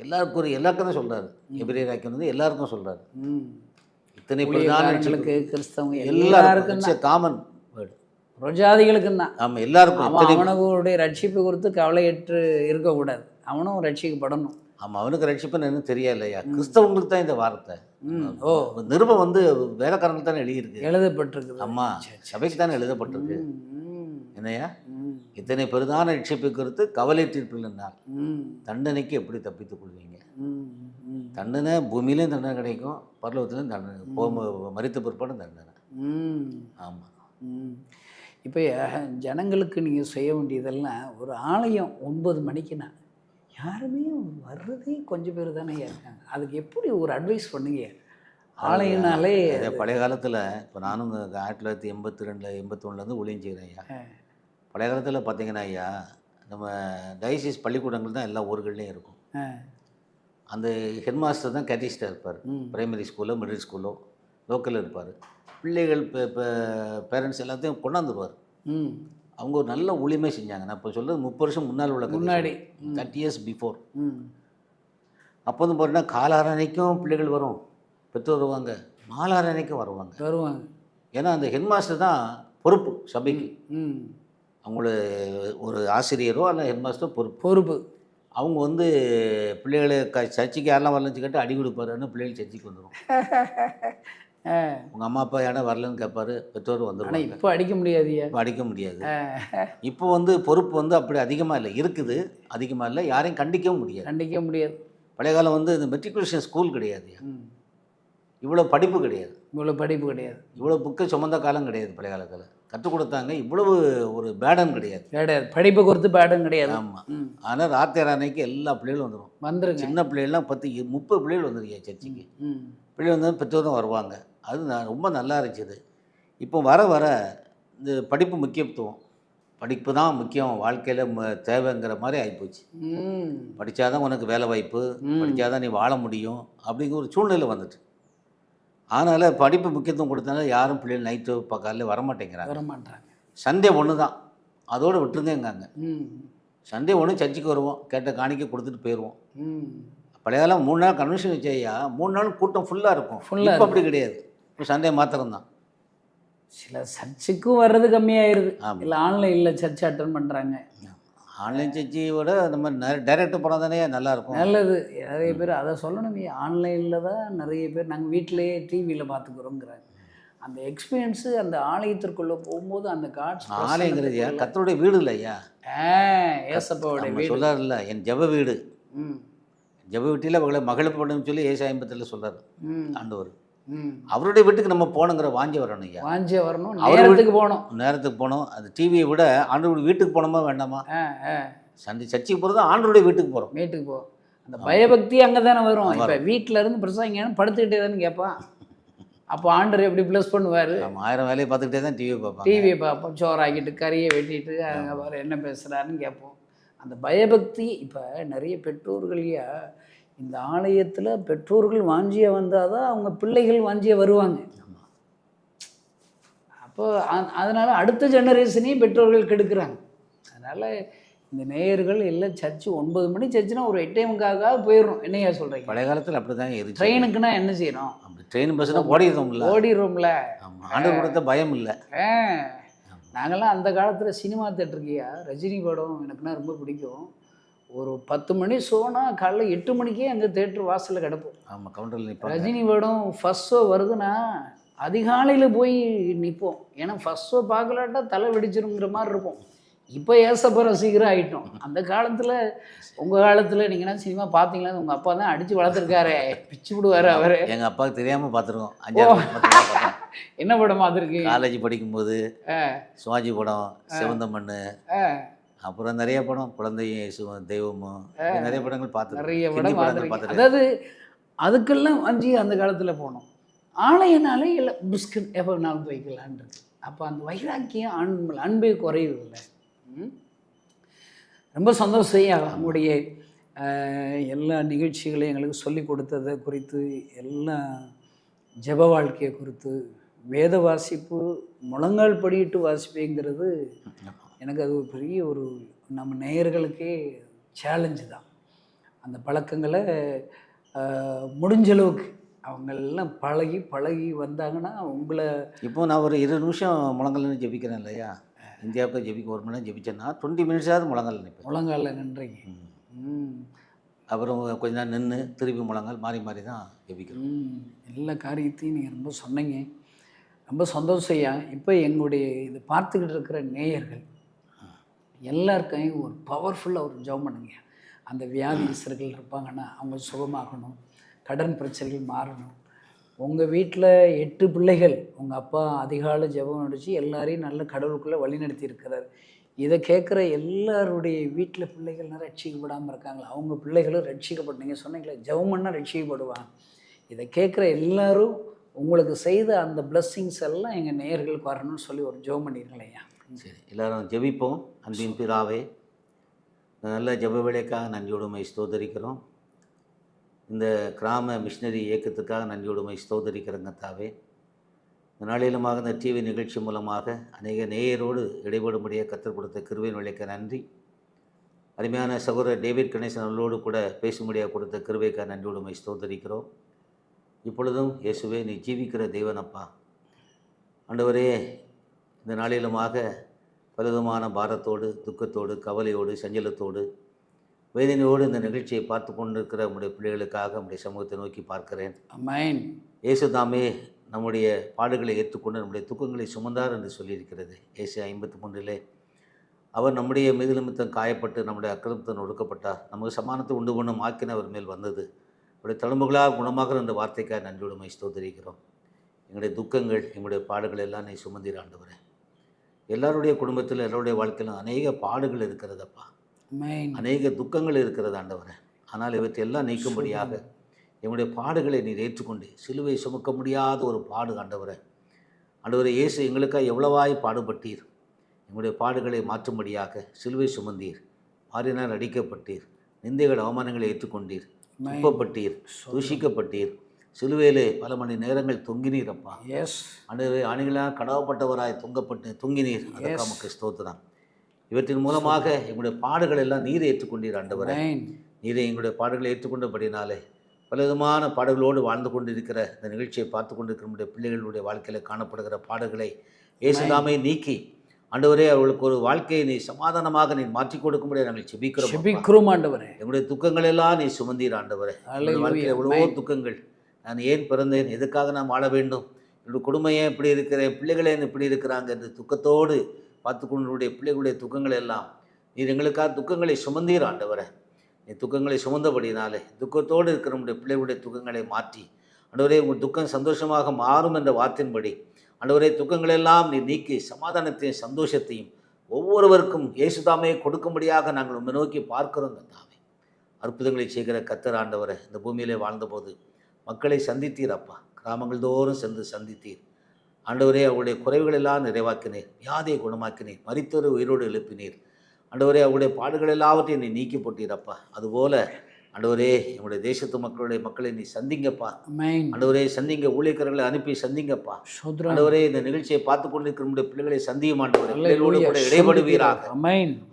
எல்லாருக்கும் தான் சொல்கிறாரு. எபிரேயராக்கி வந்து எல்லாருக்கும் சொல்கிறாரு. இத்தனை பெரிதான கிறிஸ்தவங்க எல்லாருக்கும் காமன் வேர்டு, ரோஜாதிகளுக்கும் தான். ஆமாம், எல்லாருக்கும். அவனுடைய ரட்சிப்பு குறித்து கவலையற்று இருக்கக்கூடாது, அவனும் ரட்சிக்கப்படணும். ஆமாம், அவனுக்கு ரட்சிப்புன்னு என்ன தெரியலையா? கிறிஸ்தவங்களுக்கு தான் இந்த வார்த்தை. ஓ, நிருபம் வந்து வேலைக்காரங்களுக்கு தானே எழுதியிருக்கு, ஆமாம், சபைக்கு தானே எழுதப்பட்டிருக்கு. என்னையா? இத்தனை பெரிதான ரட்சிப்பை குறித்து கவலை தீர்ப்பில்லைனால் தண்டனைக்கு எப்படி தப்பித்துக் கொள்வீங்க? தண்டனை பூமியிலையும் தண்டனை கிடைக்கும், பரலோகத்திலையும் தண்டனை, மரித்த பிற்பாடும் தண்டனை. ஆமாம். இப்போ ஜனங்களுக்கு நீங்கள் செய்ய வேண்டியதெல்லாம், ஒரு ஆலயம் 9 மணிக்குன்னா யாருமே வர்றதே கொஞ்சம் பேர் தானே இருக்காங்க. அதுக்கு எப்படி ஒரு அட்வைஸ் பண்ணுங்க? ஆலயம்னாலே பழைய காலத்தில், இப்போ நானும் 1982 81 ஊழியம் செய்கிறேன் ஐயா. பழைய காலத்தில் பார்த்தீங்கன்னா ஐயா, நம்ம டயசிஸ் பள்ளிக்கூடங்கள் தான் எல்லா ஊர்கள்லேயும் இருக்கும். அந்த ஹெட் மாஸ்டர் தான் கேட்டிஸ்டாக இருப்பார். பிரைமரி ஸ்கூலோ மிடில் ஸ்கூலோ லோக்கலில் இருப்பார். பிள்ளைகள் பேரண்ட்ஸ் எல்லாத்தையும் கொண்டாந்துருவார். அவங்க ஒரு நல்ல ஊழியமே செஞ்சாங்க. நான் இப்போ சொல்கிறது 30 வருஷம் முன்னால் உள்ள, முன்னாடி 30 years பிஃபோர். அப்போ வந்து பார்த்தீங்கன்னா காலாரணைக்கும் பிள்ளைகள் வரும், பெற்றோர் வருவாங்க, மாலாரணைக்கும் வருவாங்க. ஏன்னா அந்த ஹெட் மாஸ்டர் தான் பொறுப்பு சபைக்கு. அவங்கள ஒரு ஆசிரியரோ அல்ல ஹெட் மாஸ்டரோ பொறுப்பு. அவங்க வந்து பிள்ளைகளை சர்ச்சைக்கு யாரெல்லாம் வரலன்னு கேட்டு அடி கொடுப்பாருன்னு பிள்ளைகள் சர்ச்சைக்கு வந்துடும். உங்கள் அம்மா அப்பா யாரும் வரலன்னு கேட்பாரு, பெற்றோர் வந்துடுவாங்க. இப்போ அடிக்க முடியாது, இப்போ வந்து பொறுப்பு வந்து அப்படி அதிகமாக இல்லை, இருக்குது, அதிகமாக இல்லை, யாரையும் கண்டிக்கவும் முடியாது. பழைய காலம் வந்து இந்த மெட்ரிகுலேஷன் ஸ்கூல் கிடையாது, இவ்வளோ படிப்பு கிடையாது, இவ்வளோ புக்கை சுமந்த காலம் கிடையாது. பழைய காலத்தில் கற்றுக் கொடுத்தாங்க, இவ்வளவு ஒரு பேடன் கிடையாது, படிப்பு கொடுத்து பேடன் கிடையாது. ஆமாம். ஆனால் ராத்திரி அன்னைக்கு எல்லா பிள்ளைகளும் வந்துடும். சின்ன பிள்ளைகள்லாம் 10 30 பிள்ளைகள் வந்துருக்கீங்க சர்ச்சைக்கு. பிள்ளைகள் வந்து பெற்றோரும் வருவாங்க. அது ரொம்ப நல்லா இருந்துச்சு. இப்போ வர இந்த படிப்பு முக்கியத்துவம், படிப்பு தான் முக்கியம், வாழ்க்கையில் தேவைங்கிற மாதிரி ஆகிப்போச்சு. படித்தாதான் உனக்கு வேலை வாய்ப்பு, படித்தாதான் நீ வாழ முடியும் அப்படிங்கிற ஒரு சூழ்நிலை வந்துட்டு. அதனால் படிப்பு முக்கியத்துவம் கொடுத்தனால யாரும் பிள்ளைகள் நைட்டு பக்காலில் வரமாட்டேங்கிறாங்க. சண்டே ஒன்று தான், அதோடு விட்டுருங்கங்க. சண்டே ஒன்று சர்ச்சுக்கு வருவோம், கேட்ட காணிக்கை கொடுத்துட்டு போயிடுவோம். பழைய காலம் 3 நாள் கன்வென்ஷன் வச்சையா, 3 நாள் கூட்டம் ஃபுல்லாக இருக்கும். இப்போ அப்படி கிடையாது, இப்போ சண்டே மாத்திரம்தான். சில சர்ச்சுக்கும் வர்றது கம்மியாயிருது, இல்லை ஆன்லைனில் சர்ச் அட்டன் பண்ணுறாங்க. ஆன்லைன் சர்ச்சையோட நம்ம டைரெக்டாக போனால் தானே நல்லாயிருக்கும், நல்லது. நிறைய பேர் அதை சொல்லணும், ஆன்லைனில் தான் நிறைய பேர் நாங்கள் வீட்டிலேயே டிவியில் பார்த்துக்குறோங்கிறாங்க. அந்த எக்ஸ்பீரியன்ஸு அந்த ஆலயத்திற்குள்ளே போகும்போது அந்த காட்ஸ் ஆலயங்கிறது கர்த்தருடைய வீடு இல்லையா, ஏசப்பாவுடைய வீடு சொல்லார்ல, என் ஜெப வீடு ஜெப வீட்டில் அவங்களை மகிழப்படும் சொல்லி ஏசாயா 57 சொல்றாரு ம் ஆண்டவர். ம் அவருடைய வீட்டுக்கு நம்ம போகணுங்கிற வாஞ்சி வரணும் ஐயா. வாஞ்சி வரணும், அவர் நேரத்துக்கு போகணும். நேரத்துக்கு போகணும். அது டிவியை விட ஆண்டவருடைய வீட்டுக்கு போகணுமா வேண்டாமா? ஆ ஆ சர்ச்சுக்கு போகிறது ஆண்டவருடைய வீட்டுக்கு போகிறோம். வீட்டுக்கு போ. அந்த பயபக்தி அங்கே தானே வரும். இப்போ வீட்டில் இருந்து பிரசங்கன்னு படுத்துக்கிட்டே தானே கேட்பான். அப்போ ஆண்டவர் எப்படி ப்ளஸ் பண்ணுவார்? நம்ம 1000 வேலையை பார்த்துக்கிட்டே தான் டிவியை பார்ப்போம். டிவியை பார்ப்போம், சோறாக்கிட்டு கறியை வெட்டிட்டு அங்கே வர என்ன பேசுகிறாருன்னு கேட்போம். அந்த பயபக்தி இப்போ நிறைய பெற்றோர்களையா இந்த ஆலயத்தில் பெற்றோர்கள் வாஞ்சியாக வந்தால் தான் அவங்க பிள்ளைகள் வாஞ்சியாக வருவாங்க. அப்போ அதனால் அடுத்த ஜெனரேஷனையும் பெற்றோர்கள் கெடுக்கிறாங்க. அதனால் இந்த நேயர்கள் எல்லாம் சர்ச்சு 9 மணி சர்ச்சுனா ஒரு 8:45 போயிடும். என்னையா சொல்கிறீங்க? பழைய காலத்தில் அப்படி தான் இருந்துச்சு. ட்ரெயினுக்குன்னா என்ன செய்யணும்? அப்படி ட்ரெயின் பஸ்ஸுனா ஓடிடுறோம்ல. ஓடிடுறோம்ல. ஆமாம், ஆண்டவர் கொடுத்த பயம் இல்லை. நாங்கள்லாம் அந்த காலத்தில் சினிமா தேட்டருக்கியா ரஜினி படம் எனக்குன்னா ரொம்ப பிடிக்கும். ஒரு 10 மணி ஷோனா காலைல 8 மணிக்கே அங்கே தேட்டர் வாசலில் கிடப்போம். ஆமாம், கவுண்டரில் நிற்போம். ரஜினி படம் ஃபஸ்ட் ஷோ வருதுன்னா அதிகாலையில் போய் நிற்போம். ஏன்னா ஃபஸ்ட் ஷோ பார்க்கலாட்டா தலை வெடிச்சிருங்கிற மாதிரி இருப்போம். இப்போ ஏசப்ப ரசிகராக ஆகிட்டோம். அந்த காலத்தில் உங்கள் காலத்தில் நீங்கன்னா சினிமா பார்த்தீங்களா? உங்கள் அப்பா தான் அடித்து வளர்த்துருக்காரு, பிச்சு விடுவார் அவர். எங்கள் அப்பாவுக்கு தெரியாமல் பார்த்துருக்கோம். 5 என்ன படம் பார்த்துருக்கு? காலேஜ் படிக்கும்போது சுவாஜி படம், சிவந்த மண்ணு, அப்புறம் நிறைய படம், குழந்தை தெய்வமும், நிறைய படங்கள் பார்த்துருக்கோம். நிறைய படம் பார்த்துருக்கேன். அதாவது அதுக்கெல்லாம் வஞ்சி அந்த காலத்தில் போனோம். ஆலயனாலே இல்லை பிஸ்கட் எப்போ நாளும் வைக்கலான்றது. அப்போ அந்த வைராக்கியம் அன்பே குறையுது இல்லை. ரொம்ப சந்தோஷம் ஐயா. உங்களுடைய எல்லா நிகழ்ச்சிகளையும் எங்களுக்கு சொல்லி கொடுத்ததை குறித்து, எல்லா ஜெப வாழ்க்கையை குறித்து, வேத வாசிப்பு முழங்கால் படியிட்டு வாசிப்பேங்கிறது எனக்கு அது ஒரு பெரிய ஒரு நம்ம நேயர்களுக்கே சேலஞ்சு தான். அந்த பழக்கங்களை முடிஞ்சளவுக்கு அவங்களெல்லாம் பழகி வந்தாங்கன்னா உங்களை இப்போ நான் ஒரு 20 நிமிஷம் முழங்கால் ஜெபிக்கிறேன் இல்லையா? இந்தியாவுக்கு ஜெபிக்க 1 மணி நேரம் ஜெபிச்சேன்னா 20 மினிட்ஸாவது முழங்கால் நிற்பேன். முழங்காலில் நின்றீங்க. அப்புறம் கொஞ்ச நேரம் நின்று திருப்பி முழங்கால் மாறி மாறி தான் ஜெபிக்கிறோம். எல்லா காரியத்தையும் நீங்கள் ரொம்ப சொன்னீங்க. ரொம்ப சந்தோஷம் ஐயா. இப்போ எங்களுடைய இது பார்த்துக்கிட்டு இருக்கிற நேயர்கள் எல்லாருக்கையும் ஒரு பவர்ஃபுல்லாக ஒரு ஜெபம் பண்ணுங்க. அந்த வியாதிஸ்தர்கள் இருப்பாங்கன்னா அவங்க சுகமாகணும், கடன் பிரச்சனைகள் மாறணும். உங்கள் வீட்டில் 8 பிள்ளைகள், உங்கள் அப்பா அதிகாலை ஜெபம் நடித்து எல்லாரையும் நல்ல கடவுளுக்குள்ளே வழிநடத்தி இருக்கிறார். இதை கேட்குற எல்லாருடைய வீட்டில் பிள்ளைகள்லாம் ரட்சிக்கப்படாமல் இருக்காங்களா? அவங்க பிள்ளைகளும் ரட்சிக்கப்பட்டு, நீங்கள் சொன்னீங்களே ஜெபம் பண்ணால் ரட்சிக்கப்படுவாங்க. இதை கேட்குற எல்லாரும் உங்களுக்கு செய்த அந்த பிளஸ்ஸிங்ஸ் எல்லாம் எங்கள் நேயர்களுக்கு வரணும்னு சொல்லி ஒரு ஜெபம் பண்ணிருக்கலையா? சரி, எல்லோரும் ஜெபிப்போம். அன்பின் பிதாவே, நல்ல ஜெப வேலைக்காக நன்றியோடுமை ஸ்தோத்தரிக்கிறோம். இந்த கிராம மிஷினரி இயக்கத்துக்காக நன்றியோடுமை ஸ்தோத்தரிக்கிறங்க தாவே. இந்த நாளிலுமாக இந்த டிவி நிகழ்ச்சி மூலமாக அநேக நேயரோடு இடைபடும்படியாக கற்றுக் கொடுத்த கிருபையின் வேலைக்கு நன்றி. அருமையான சகோதரர் டேவிட் கணேசன் அவர்களோடு கூட பேசும்படியாக கொடுத்த கிருபைக்காக நன்றியோடுமை ஸ்தோத்தரிக்கிறோம். இப்பொழுதும் இயேசுவே நீ ஜீவிக்கிற தேவனப்பா. ஆண்டவரே, இந்த நாளிலுமாக பலவிதமான பாரத்தோடு, துக்கத்தோடு, கவலையோடு, சஞ்சலத்தோடு, வேதனையோடு இந்த நிகழ்ச்சியை பார்த்து கொண்டிருக்கிற நம்முடைய பிள்ளைகளுக்காக நம்முடைய சமூகத்தை நோக்கி பார்க்கிறேன். ஆமென். இயேசு தாமே நம்முடைய பாடுகளை ஏற்றுக்கொண்டு நம்முடைய துக்கங்களை சுமந்தார் என்று சொல்லியிருக்கிறது. ஏசாயா 53 அவர் நம்முடைய மீது நிமித்தம் காயப்பட்டு நம்முடைய அக்கிரமத்தை ஒடுக்கப்பட்டார், நமக்கு சமானத்தை உண்டு பண்ணும் ஆக்கின அவர் மேல் வந்தது, அவருடைய தழும்புகளாக குணமாகிற அந்த வார்த்தைக்காக நன்றியுடைமை ஸ்தோத்திரிக்கிறோம். எங்களுடைய துக்கங்கள், எங்களுடைய பாடுகள் எல்லாம் நீ சுமந்தீர் ஆண்டவரே. எல்லாருடைய குடும்பத்தில், எல்லாருடைய வாழ்க்கையிலும் அநேக பாடுகள் இருக்கிறதப்பா, அநேக துக்கங்கள் இருக்கிறது ஆண்டவரே. ஆனால் இவற்றை எல்லாம் நீக்கும்படியாக எங்களுடைய பாடுகளை நீர் ஏற்றுக்கொண்டு சிலுவை சுமக்க முடியாத ஒரு பாடு ஆண்டவரே. ஆண்டவரே, இயேசு எங்களுக்காக எவ்வளவாய் பாடுபட்டீர். எங்களுடைய பாடுகளை மாற்றும்படியாக சிலுவை சுமந்தீர், மாறினால் அடிக்கப்பட்டீர், நிந்தைகள் அவமானங்களை ஏற்றுக்கொண்டீர், துக்கப்பட்டீர், தூஷிக்கப்பட்டீர், சிலுவையிலே பல மணி நேரங்கள் தொங்கினீர் அப்பா. ஆண்டவரே, ஆணிகளாக கடவப்பட்டவராய் தொங்கினீர். அதற்கு நமக்கு ஸ்தோத்திரம். இவற்றின் மூலமாக எங்களுடைய பாடுகள் எல்லாம் நீரை ஏற்றுக்கொண்டீர் ஆண்டவரே. நீரை எங்களுடைய பாடுகளை ஏற்றுக்கொண்டபடினாலே பல விதமான பாடுகளோடு வாழ்ந்து கொண்டிருக்கிற இந்த நிகழ்ச்சியை பார்த்து கொண்டிருக்கிற நம்முடைய பிள்ளைகளுடைய வாழ்க்கையில் காணப்படுகிற பாடுகளை இயேசுதாமே நீக்கி ஆண்டவரே அவர்களுக்கு ஒரு வாழ்க்கையை நீ சமாதானமாக நீ மாற்றி கொடுக்கும்படியாக நாங்கள் செபிக்கிறோம் ஆண்டவரே. எங்களுடைய துக்கங்கள் எல்லாம் நீ சுமந்தீர் ஆண்டவரே. வாழ்க்கையில் எவ்வளவோ துக்கங்கள், நான் ஏன் பிறந்தேன், எதுக்காக நான் வாழ வேண்டும், என்னுடைய குடும்பம் எப்படி இருக்கிறேன், பிள்ளைகளே இப்படி இருக்கிறாங்க என்று துக்கத்தோடு பார்த்து கொண்டுடைய பிள்ளைகளுடைய துக்கங்கள் எல்லாம் நீர் எங்களுக்காக துக்கங்களை சுமந்தீர் ஆண்டவரே. நீ நீ துக்கங்களை சுமந்தபடினாலே துக்கத்தோடு இருக்கிற நம்முடைய பிள்ளைகளுடைய துக்கங்களை மாற்றி ஆண்டவரே உங்கள் துக்கம் சந்தோஷமாக மாறும் என்ற வார்த்தையின்படி ஆண்டவரே துக்கங்களெல்லாம் நீ நீக்கி சமாதானத்தையும் சந்தோஷத்தையும் ஒவ்வொருவருக்கும் இயேசுதாமே கொடுக்கும்படியாக நாங்கள் உண்மை நோக்கி பார்க்கிறோம் கர்த்தாவே. அற்புதங்களை செய்கிற கர்த்தர் ஆண்டவரை இந்த பூமியிலே வாழ்ந்தபோது மக்களை சந்தித்தீர் அப்பா. கிராமங்கள் தோறும் சென்று சந்தித்தீர் ஆண்டவரே. அவருடைய குறைவுகள் எல்லாம் நிறைவாக்கினீர், வியாதியை குணமாக்கினீர், மரித்தோரை உயிரோடு எழுப்பினீர் ஆண்டவரே. அவருடைய பாடுகள் எல்லாவற்றையும் நீ நீக்கி போட்டீரப்பா. அதுபோல ஆண்டவரே எங்களுடைய தேசத்து மக்களை நீ சந்திங்கப்பா ஆண்டவரே. சந்திங்க, ஊழியக்காரர்களை அனுப்பி சந்திங்கப்பா ஆண்டவரே. இந்த நிகழ்ச்சியை பார்த்து கொண்டிருக்கிற நம்முடைய பிள்ளைகளை சந்தியும் ஆண்டவரே. பிள்ளைகளோடு கூட இடைபடுவீராக.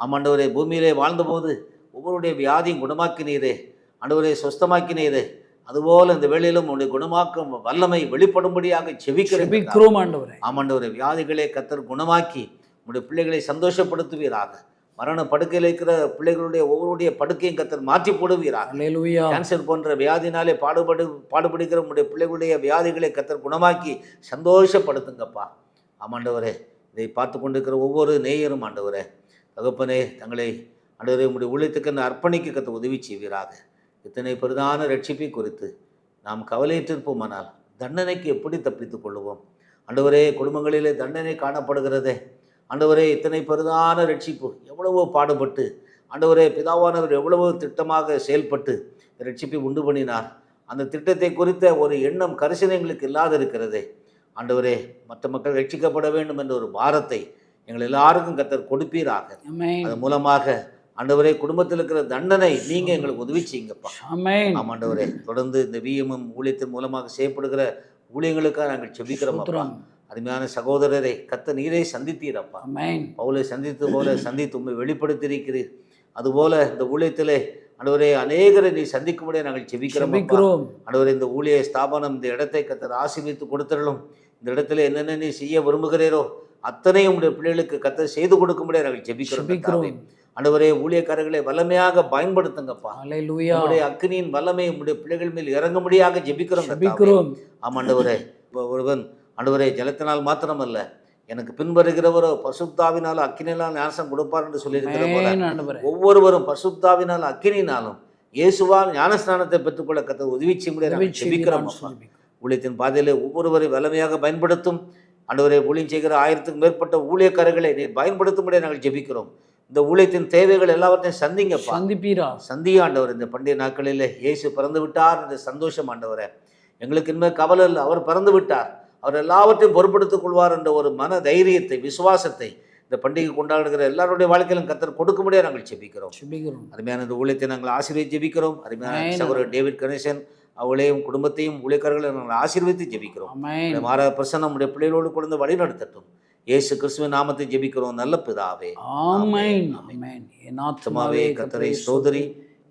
ஆமாண்டவரே, பூமியிலே வாழ்ந்தபோது ஒவ்வொருடைய வியாதியும் குணமாக்கினீரே ஆண்டவரே, சொஸ்தமாக்கினீரே. அதுபோல இந்த வேளையிலும் உன்னுடைய குணமாக்கும் வல்லமை வெளிப்படும்படியாக செபிக்கிறோம் ஆண்டவரே. ஆமாண்டவரே, வியாதிகளை கர்த்தர் குணமாக்கி உன்னுடைய பிள்ளைகளை சந்தோஷப்படுத்துவீராக. மரண படுக்கையில் இருக்கிற பிள்ளைகளுடைய ஒவ்வொருடைய படுக்கையும் கர்த்தர் மாற்றி போடுவீராக. கேன்சர் போன்ற வியாதினாலே பாடுபடுகிற உங்களுடைய பிள்ளைகளுடைய வியாதிகளை கர்த்தர் குணமாக்கி சந்தோஷப்படுத்துங்கப்பா. ஆமாண்டவரே, இதை பார்த்து கொண்டிருக்கிற ஒவ்வொரு நேயரும் ஆண்டவரே தகப்பனே தங்களை ஆண்டவரே உங்களுடைய ஊழியத்துக்கு அர்ப்பணிக்க கர்த்தர் உதவி செய்வீராக. இத்தனை பிரதான ரட்சிப்பை குறித்து நாம் கவலையிட்டிருப்போமானால் தண்டனைக்கு எப்படி தப்பித்துக் கொள்ளுவோம் ஆண்டவரே? குடும்பங்களிலே தண்டனை காணப்படுகிறதே ஆண்டவரே. இத்தனை பிரதான ரட்சிப்பு எவ்வளவோ பாடுபட்டு ஆண்டவரே பிதாவானவர் எவ்வளவோ திட்டமாக செயல்பட்டு ரட்சிப்பை உண்டு பண்ணினார். அந்த திட்டத்தை குறித்த ஒரு எண்ணம் கரிசனை எங்களுக்கு இல்லாத இருக்கிறதே ஆண்டவரே. மற்ற மக்கள் ரட்சிக்கப்பட வேண்டும் என்ற ஒரு பாரத்தை எங்கள் எல்லாருக்கும் கர்த்தர் கொடுப்பீராக. அது மூலமாக ஆண்டவரே குடும்பத்தில் இருக்கிற தண்டனை நீங்க எங்களுக்கு உதவி செய்யுங்கப்பா. ஆமாண்டவரே, தொடர்ந்து இந்த விஎம்எம் ஊழியத்தின் மூலமாக செய்யப்படுகிற ஊழியங்களுக்காக நாங்கள் செபிக்கிறோம். அருமையான சகோதரரை கர்த்தர் நீரே சந்தித்தீரப்பா. பவுலை சந்தித்தது போல சந்தித்து உண்மை வெளிப்படுத்தியிருக்கிறீர். அதுபோல இந்த ஊழியத்திலே ஆண்டவரே அநேகரை நீ சந்திக்கும்படியாக நாங்கள் செபிக்கிறோம். ஆண்டவரே, இந்த ஊழிய ஸ்தாபனம் இந்த இடத்தை கர்த்தர் ஆசீர்வதித்து கொடுத்துடலும். இந்த இடத்துல என்னென்ன நீ செய்ய விரும்புகிறீரோ அத்தனையும் உடைய பிள்ளைகளுக்கு கர்த்தர் செய்து கொடுக்கும்படியாக நாங்கள் செபிக்கிறோம். ஆண்டவரே, ஊழியக்காரர்களை வல்லமையாக பயன்படுத்துங்கப்பா. உங்களுடைய அக்னியின் வல்லமை உங்களுடைய பிள்ளைகள் மேல் இறங்கும்படியாக ஜெபிக்கிறோம். ஆமாண்டவரே, ஒருவன் ஆண்டவரே ஜலத்தினால் மாத்திரமல்ல எனக்கு பின்வருகிறவரோ பரிசுத்தாவினால் அக்கினியினால் ஞானஸ்நானம் கொடுப்பார் என்று சொல்லியிருக்கிற போல ஒவ்வொருவரும் பரிசுத்தாவினால் அக்கினியினாலும் இயேசுவால் ஞானஸ்நானத்தை பெற்றுக்கொள்ள கர்த்தர் உதவி செய்ய ஜெபிக்கிறோம். ஊழியத்தின் பாதையிலே ஒவ்வொருவரை வல்லமையாக பயன்படுத்தும் ஆண்டவரே. ஊழியம் செய்கிற 1000க்கும் மேற்பட்ட ஊழியக்காரர்களை நீ பயன்படுத்தும்படியாக நாங்கள் ஜெபிக்கிறோம். இந்த ஊழியத்தின் தேவைகள் எல்லாவற்றையும் சந்தியா ஆண்டவர். இந்த பண்டிகை நாட்களில் இயேசு பிறந்து விட்டார் என்ற சந்தோஷம் ஆண்டவரே. எங்களுக்கு இனிமேல் கவலை இல்லை, அவர் பிறந்து விட்டார், அவர் எல்லாவற்றையும் பொறுப்படுத்திக் கொள்வார் என்ற ஒரு மன தைரியத்தை விசுவாசத்தை இந்த பண்டிகை கொண்டாடுகிற எல்லாருடைய வாழ்க்கையிலும் கர்த்தர் கொடுக்கும்படியாக நாங்கள் செபிக்கிறோம். அருமையான இந்த ஊழியத்தை நாங்கள் ஆசீர்வதித்து ஜெபிக்கிறோம். அருமையான சகோதரர் டேவிட் கணேசன் அவளையும் குடும்பத்தையும் ஊழியக்காரர்களை நாங்கள் ஆசீர்வதித்து ஜெபிக்கிறோம். மாறாத பிரசன்னம் நம்முடைய பிள்ளைகளோடு கொண்டு வழி நடத்தட்டும். இயேசு கிறிஸ்துவின் நாமத்தை ஜெபிக்கிறோம் நல்ல பிதாவே. ஆமென். ஆமென். என் ஆத்துமாவே கர்த்தரை ஸ்தோத்திரி,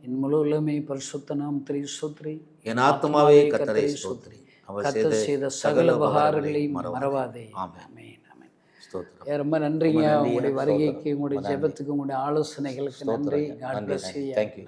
என் முழு உள்ளமே பரிசுத்த நாமத்தை ஸ்தோத்திரி. என் ஆத்துமாவே கர்த்தரை ஸ்தோத்திரி, அவர் செய்த சகல உபகாரங்களையும் மறவாதே. ஆமென். ஆமென். ஸ்தோத்திரம். ரொம்ப நன்றிங்க. உங்களுடைய வருகைக்கு, உங்களுடைய ஜெபத்துக்கு, உங்களுடைய ஆலோசனைகளுக்கு நன்றி. God bless you. Thank you.